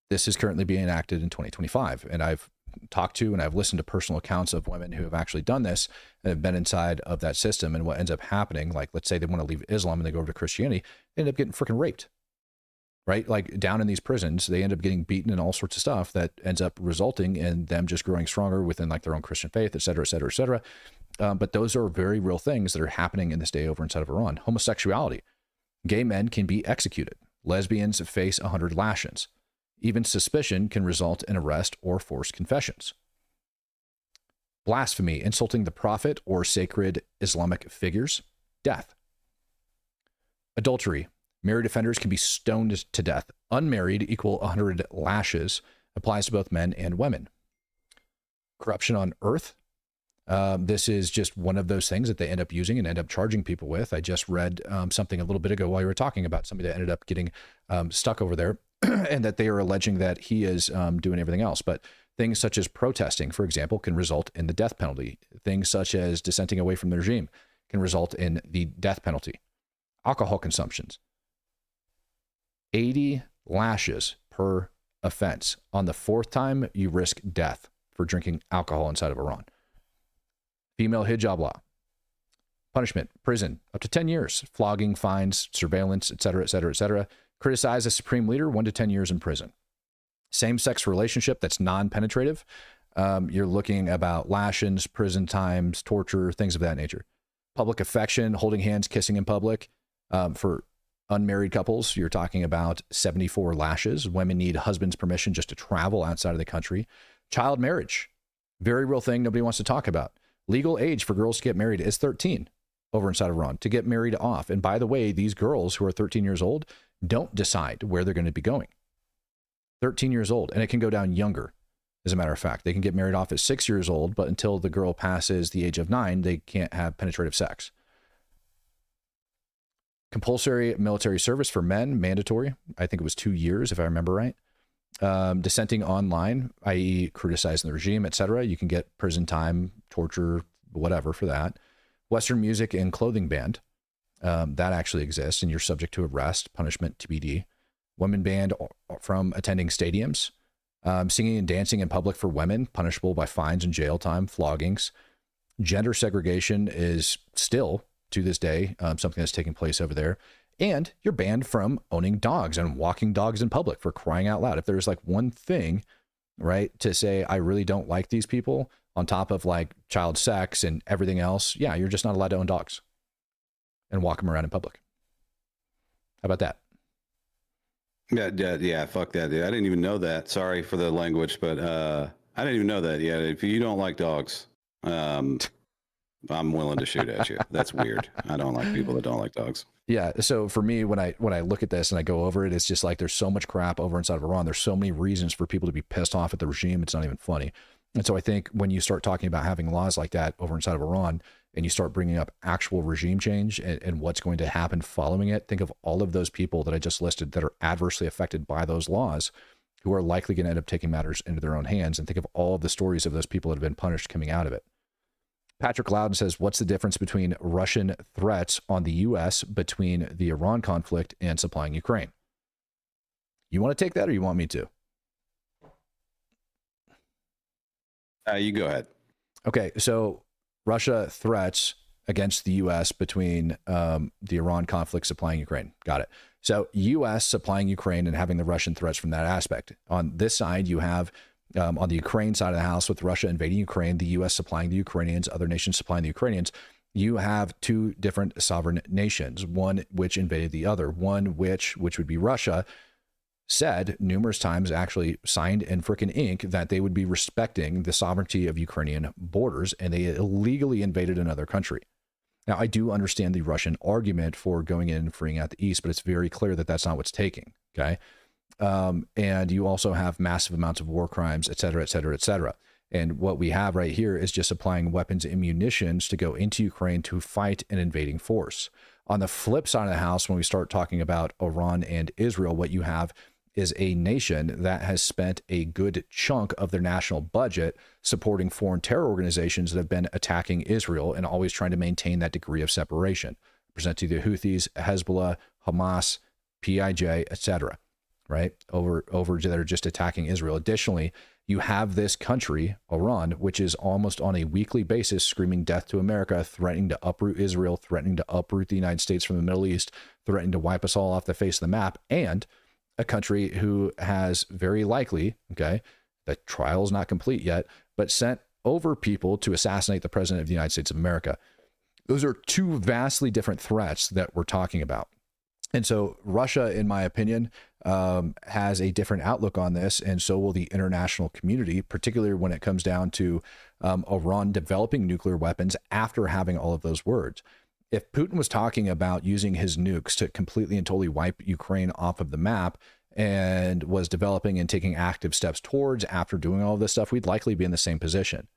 This is currently being enacted in 2025, and I've talked to and I've listened to personal accounts of women who have actually done this and have been inside of that system. And what ends up happening, like, let's say they want to leave Islam and they go over to Christianity, they end up getting freaking raped, right? Like down in these prisons, they end up getting beaten and all sorts of stuff that ends up resulting in them just growing stronger within like their own Christian faith, et cetera, et cetera, et cetera. But those are very real things that are happening in this day over inside of Iran. Homosexuality, gay men can be executed. Lesbians face 100 lashings. Even suspicion can result in arrest or forced confessions. Blasphemy, insulting the prophet or sacred Islamic figures, death. Adultery, married offenders can be stoned to death. Unmarried equal 100 lashes, applies to both men and women. Corruption on earth. This is just one of those things that they end up using and end up charging people with. I just read something a little bit ago while you were talking about somebody that ended up getting stuck over there and that they are alleging that he is doing everything else. But things such as protesting, for example, can result in the death penalty. Things such as dissenting away from the regime can result in the death penalty. Alcohol consumptions. 80 lashes per offense. On the fourth time, you risk death for drinking alcohol inside of Iran. Female hijab law. Punishment, prison, up to 10 years. Flogging, fines, surveillance, et cetera, et cetera, et cetera. Criticize a supreme leader, 1 to 10 years in prison. Same-sex relationship that's non-penetrative. You're looking about lashings, prison times, torture, things of that nature. Public affection, holding hands, kissing in public. For unmarried couples, you're talking about 74 lashes. Women need husband's permission just to travel outside of the country. Child marriage, very real thing nobody wants to talk about. Legal age for girls to get married is 13 over inside of Iran, to get married off. And by the way, these girls who are 13 years old don't decide where they're going to be going. 13 years old, and it can go down younger. As a matter of fact, they can get married off at 6 years old, but until the girl passes the age of 9, they can't have penetrative sex. Compulsory military service for men, mandatory. I think it was 2 years, if I remember right. Dissenting online, i.e. criticizing the regime, etc. You can get prison time, torture, whatever for that. Western music and clothing banned. That actually exists, and you're subject to arrest, punishment, TBD. Women banned from attending stadiums. Singing and dancing in public for women, punishable by fines and jail time, floggings. Gender segregation is still, to this day, something that's taking place over there. And you're banned from owning dogs and walking dogs in public, for crying out loud. If there's like one thing, right, to say, I really don't like these people, on top of like child sex and everything else, yeah, you're just not allowed to own dogs and walk them around in public. How about that? Yeah, fuck that, dude. I didn't even know that. Sorry for the language, but I didn't even know that. Yeah, if you don't like dogs, I'm willing to shoot at you. That's weird. I don't like people that don't like dogs. Yeah, so for me, when I look at this and I go over it, it's just like there's so much crap over inside of Iran. There's so many reasons for people to be pissed off at the regime. It's not even funny. And so I think when you start talking about having laws like that over inside of Iran, and you start bringing up actual regime change and what's going to happen following it, think of all of those people that I just listed that are adversely affected by those laws, who are likely going to end up taking matters into their own hands, and think of all of the stories of those people that have been punished coming out of it. Patrick Loudon says, what's the difference between Russian threats on the U.S. between the Iran conflict and supplying Ukraine? You want to take that, or you want me to? You go ahead. Okay, so Russia threats against the U.S. between the Iran conflict supplying Ukraine. Got it. So U.S. supplying Ukraine and having the Russian threats from that aspect. On this side, you have on the Ukraine side of the house, with Russia invading Ukraine, the U.S. supplying the Ukrainians, other nations supplying the Ukrainians. You have two different sovereign nations, one which invaded the other, one which would be Russia, said numerous times, actually signed in frickin' ink, that they would be respecting the sovereignty of Ukrainian borders, and they illegally invaded another country. Now, I do understand the Russian argument for going in and freeing out the East, but it's very clear that that's not what's taking, okay? And you also have massive amounts of war crimes, et cetera, et cetera, et cetera. And what we have right here is just applying weapons and munitions to go into Ukraine to fight an invading force. On the flip side of the house, when we start talking about Iran and Israel, what you have is a nation that has spent a good chunk of their national budget supporting foreign terror organizations that have been attacking Israel and always trying to maintain that degree of separation. Present to the Houthis, Hezbollah, Hamas, PIJ, etc. Right? Over that are just attacking Israel. Additionally, you have this country, Iran, which is almost on a weekly basis screaming death to America, threatening to uproot Israel, threatening to uproot the United States from the Middle East, threatening to wipe us all off the face of the map, and a country who has very likely, okay, the trial is not complete yet, but sent over people to assassinate the president of the United States of America. Those are two vastly different threats that we're talking about. And so Russia, in my opinion, has a different outlook on this, and so will the international community, particularly when it comes down to Iran developing nuclear weapons after having all of those words. If Putin was talking about using his nukes to completely and totally wipe Ukraine off of the map and was developing and taking active steps towards after doing all of this stuff, we'd likely be in the same position.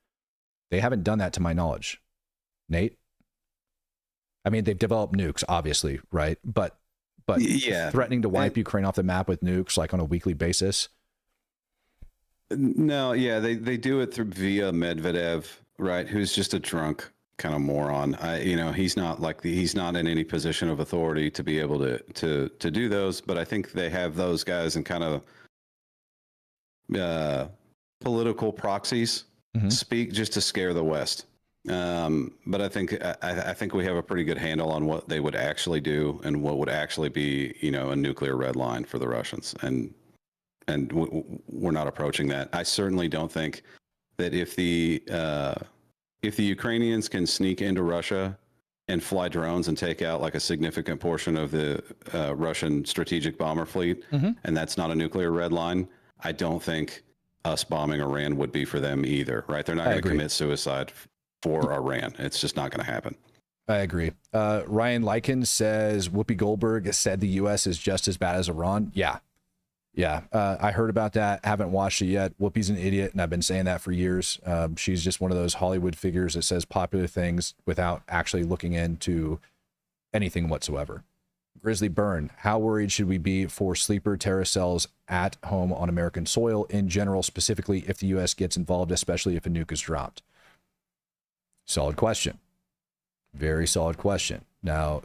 They haven't done that to my knowledge. Nate? I mean, they've developed nukes, obviously, right? But yeah, threatening to wipe Ukraine off the map with nukes like on a weekly basis? No, yeah, they do it via Medvedev, right? Who's just a drunk kind of moron. He's not in any position of authority to be able to do those, but I think they have those guys in kind of political proxies speak just to scare the West. But I think we have a pretty good handle on what they would actually do and what would actually be, a nuclear red line for the Russians. And we're not approaching that. I certainly don't think that if the Ukrainians can sneak into Russia and fly drones and take out like a significant portion of the Russian strategic bomber fleet, and that's not a nuclear red line, I don't think us bombing Iran would be for them either, right? They're not going to commit suicide for Iran. It's just not going to happen. I agree. Ryan Lykin says Whoopi Goldberg said the U.S. is just as bad as Iran. Yeah. Yeah, I heard about that. Haven't watched it yet. Whoopi's an idiot, and I've been saying that for years. She's just one of those Hollywood figures that says popular things without actually looking into anything whatsoever. Grizzly Burn, how worried should we be for sleeper terrorist cells at home on American soil in general, specifically if the U.S. gets involved, especially if a nuke is dropped? Solid question. Very solid question. Now,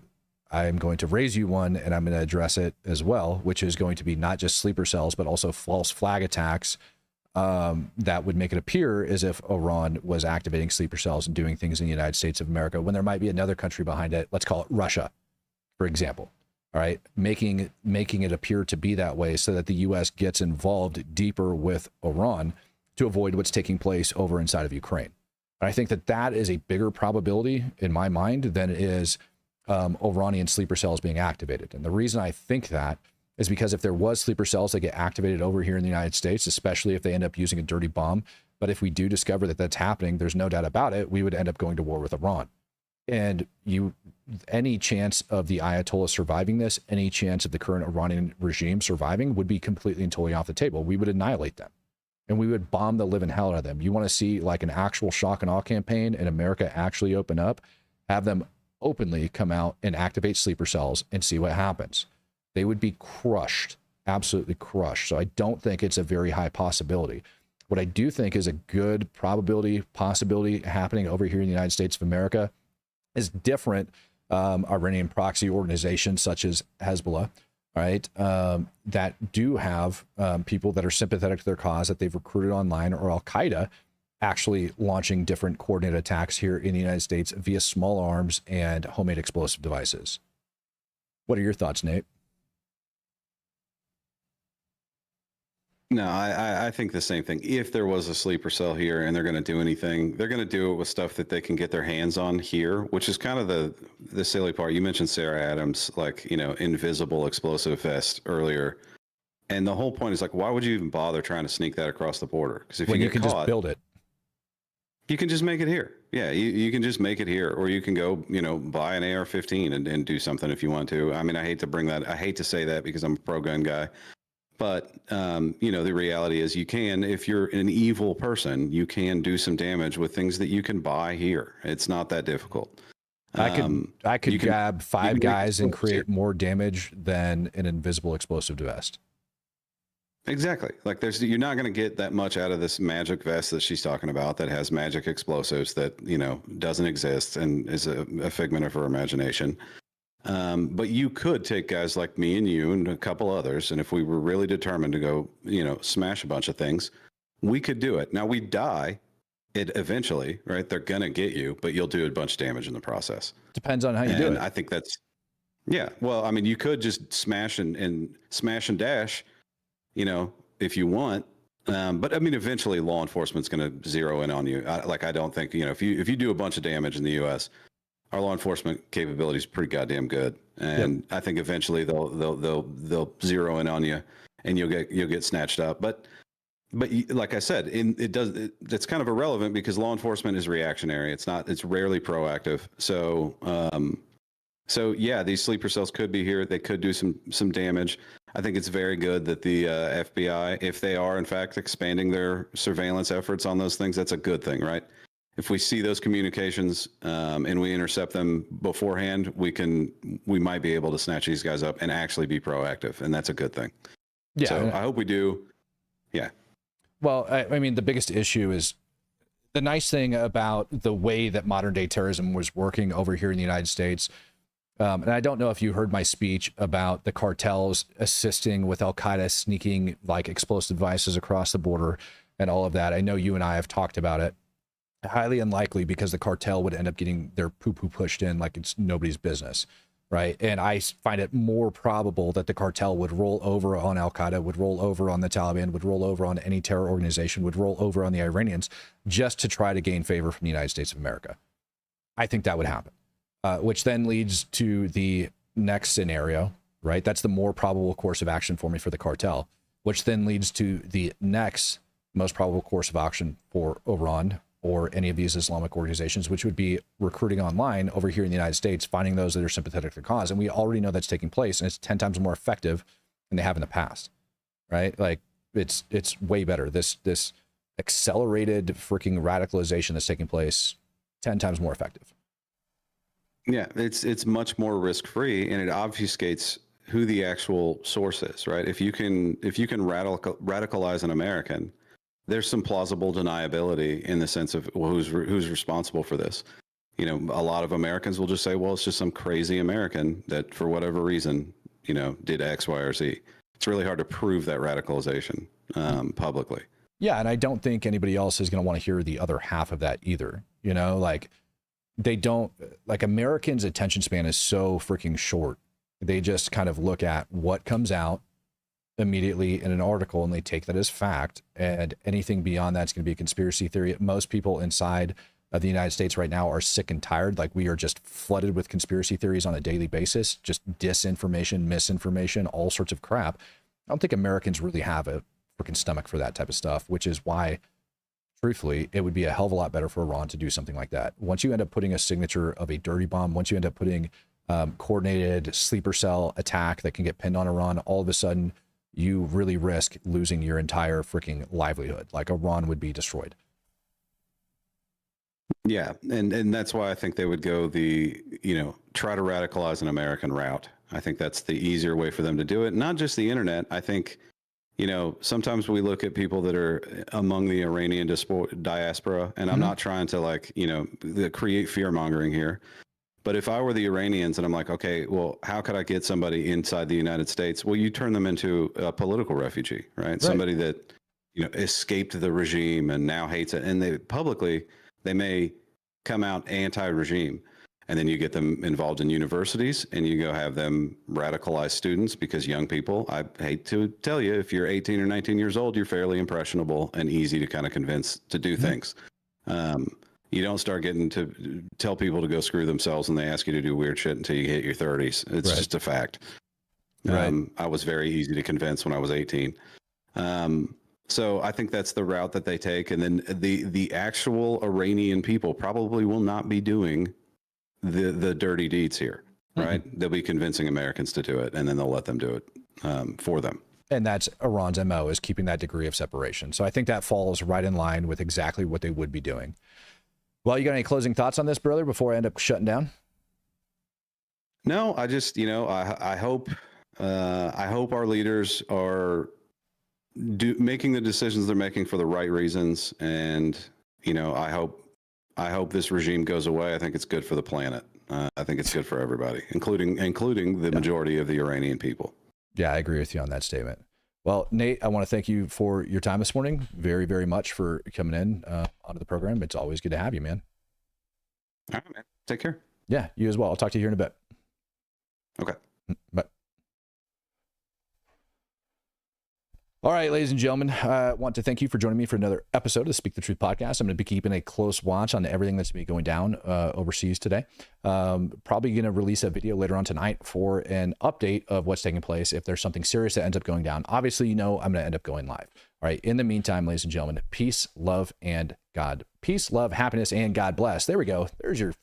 I'm going to raise you one, and I'm going to address it as well, which is going to be not just sleeper cells, but also false flag attacks that would make it appear as if Iran was activating sleeper cells and doing things in the United States of America when there might be another country behind it. Let's call it Russia, for example. All right, making it appear to be that way so that the U.S. gets involved deeper with Iran to avoid what's taking place over inside of Ukraine. I think that is a bigger probability in my mind than it is Iranian sleeper cells being activated. And the reason I think that is because if there was sleeper cells that get activated over here in the United States, especially if they end up using a dirty bomb, but if we do discover that that's happening, there's no doubt about it, we would end up going to war with Iran. And any chance of the Ayatollah surviving this, any chance of the current Iranian regime surviving would be completely and totally off the table. We would annihilate them. And we would bomb the living hell out of them. You want to see like an actual shock and awe campaign and America actually open up, have them openly come out and activate sleeper cells and see what happens. They would be crushed, absolutely crushed. So I don't think it's a very high possibility. What I do think is a good possibility happening over here in the United States of America is different Iranian proxy organizations such as Hezbollah, right, that do have people that are sympathetic to their cause that they've recruited online, or Al-Qaeda actually launching different coordinated attacks here in the United States via small arms and homemade explosive devices. What are your thoughts, Nate? No, I think the same thing. If there was a sleeper cell here and they're going to do anything, they're going to do it with stuff that they can get their hands on here, which is kind of the silly part. You mentioned Sarah Adams, like, you know, invisible explosive vest earlier. And the whole point is like, why would you even bother trying to sneak that across the border? Because if you can just build it. You can just make it here. Yeah, you can just make it here, or you can go, you know, buy an AR-15 and do something if you want to. I mean, I hate to say that because I'm a pro-gun guy. But, you know, the reality is you can, if you're an evil person, you can do some damage with things that you can buy here. It's not that difficult. I could grab 5 guys and create more damage than an invisible explosive vest. Exactly. Like you're not going to get that much out of this magic vest that she's talking about that has magic explosives that, you know, doesn't exist and is a figment of her imagination. But you could take guys like me and you and a couple others, and if we were really determined to go, you know, smash a bunch of things, we could do it. Now we die it eventually, right? They're gonna get you, but you'll do a bunch of damage in the process. Depends on how you do it. I think that's, yeah. Well, I mean, you could just smash and dash, you know, if you want. But I mean, eventually law enforcement's going to zero in on you. I don't think, you know, if you do a bunch of damage in the U.S., our law enforcement capability is pretty goddamn good, and I think eventually they'll zero in on you, and you'll get snatched up. But like I said, it's kind of irrelevant because law enforcement is reactionary. It's rarely proactive. So yeah, these sleeper cells could be here. They could do some damage. I think it's very good that the FBI, if they are in fact expanding their surveillance efforts on those things, that's a good thing, right? If we see those communications and we intercept them beforehand, we might be able to snatch these guys up and actually be proactive, and that's a good thing. Yeah. So I hope we do. Yeah. Well, I mean, the biggest issue is the nice thing about the way that modern day terrorism was working over here in the United States. And I don't know if you heard my speech about the cartels assisting with Al-Qaeda sneaking like explosive devices across the border and all of that. I know you and I have talked about it. Highly unlikely, because the cartel would end up getting their poo-poo pushed in like it's nobody's business, right? And I find it more probable that the cartel would roll over on Al-Qaeda, would roll over on the Taliban, would roll over on any terror organization, would roll over on the Iranians just to try to gain favor from the United States of America. I think that would happen, which then leads to the next scenario, right? That's the more probable course of action for me for the cartel, which then leads to the next most probable course of action for Iran or any of these Islamic organizations, which would be recruiting online over here in the United States, finding those that are sympathetic to the cause. And we already know that's taking place, and it's 10 times more effective than they have in the past. right? Like it's way better. This accelerated freaking radicalization that's taking place 10 times more effective. Yeah, it's much more risk-free, and it obfuscates who the actual source is, right? If you can radicalize an American, there's some plausible deniability in the sense of, well, who's responsible for this. You know, a lot of Americans will just say, well, it's just some crazy American that for whatever reason, you know, did X, Y, or Z. It's really hard to prove that radicalization publicly. Yeah, and I don't think anybody else is going to want to hear the other half of that either. You know, like they don't, like Americans' attention span is so freaking short. They just kind of look at what comes out immediately in an article and they take that as fact. And anything beyond that's going to be a conspiracy theory. Most people inside of the United States right now are sick and tired. Like we are just flooded with conspiracy theories on a daily basis, just disinformation, misinformation, all sorts of crap. I don't think Americans really have a freaking stomach for that type of stuff, which is why, truthfully, it would be a hell of a lot better for Iran to do something like that. Once you end up putting a signature of a dirty bomb, once you end up putting coordinated sleeper cell attack that can get pinned on Iran, all of a sudden you really risk losing your entire freaking livelihood. Like Iran would be destroyed. Yeah, and that's why I think they would go the, you know, try to radicalize an American route. I think that's the easier way for them to do it. Not just the internet. I think, you know, sometimes we look at people that are among the Iranian diaspora, and I'm not trying to, like, you know, create fear mongering here. But if I were the Iranians and I'm like, okay, well, how could I get somebody inside the United States? Well, you turn them into a political refugee, right? Somebody that, you know, escaped the regime and now hates it. And they publicly, they may come out anti-regime. And then you get them involved in universities and you go have them radicalize students, because young people, I hate to tell you, if you're 18 or 19 years old, you're fairly impressionable and easy to kind of convince to do things. You don't start getting to tell people to go screw themselves and they ask you to do weird shit until you hit your 30s. It's just a fact. I was very easy to convince when I was 18. So I think that's the route that they take. And then the actual Iranian people probably will not be doing the dirty deeds here, right? They'll be convincing Americans to do it, and then they'll let them do it for them. And that's Iran's MO, is keeping that degree of separation. So I think that falls right in line with exactly what they would be doing. Well, you got any closing thoughts on this, brother, before I end up shutting down? No, I just, you know, I hope our leaders are making the decisions they're making for the right reasons. And, you know, I hope this regime goes away. I think it's good for the planet. I think it's good for everybody, including the majority of the Iranian people. Yeah, I agree with you on that statement. Well, Nate, I want to thank you for your time this morning. Very, very much for coming in onto the program. It's always good to have you, man. All right, man. Take care. Yeah, you as well. I'll talk to you here in a bit. Okay. Bye. All right, ladies and gentlemen, I want to thank you for joining me for another episode of the Speak the Truth podcast. I'm going to be keeping a close watch on everything that's been going down overseas today. Probably going to release a video later on tonight for an update of what's taking place if there's something serious that ends up going down. Obviously, you know I'm going to end up going live. All right, in the meantime, ladies and gentlemen, peace, love, and God. Peace, love, happiness, and God bless. There we go. There's your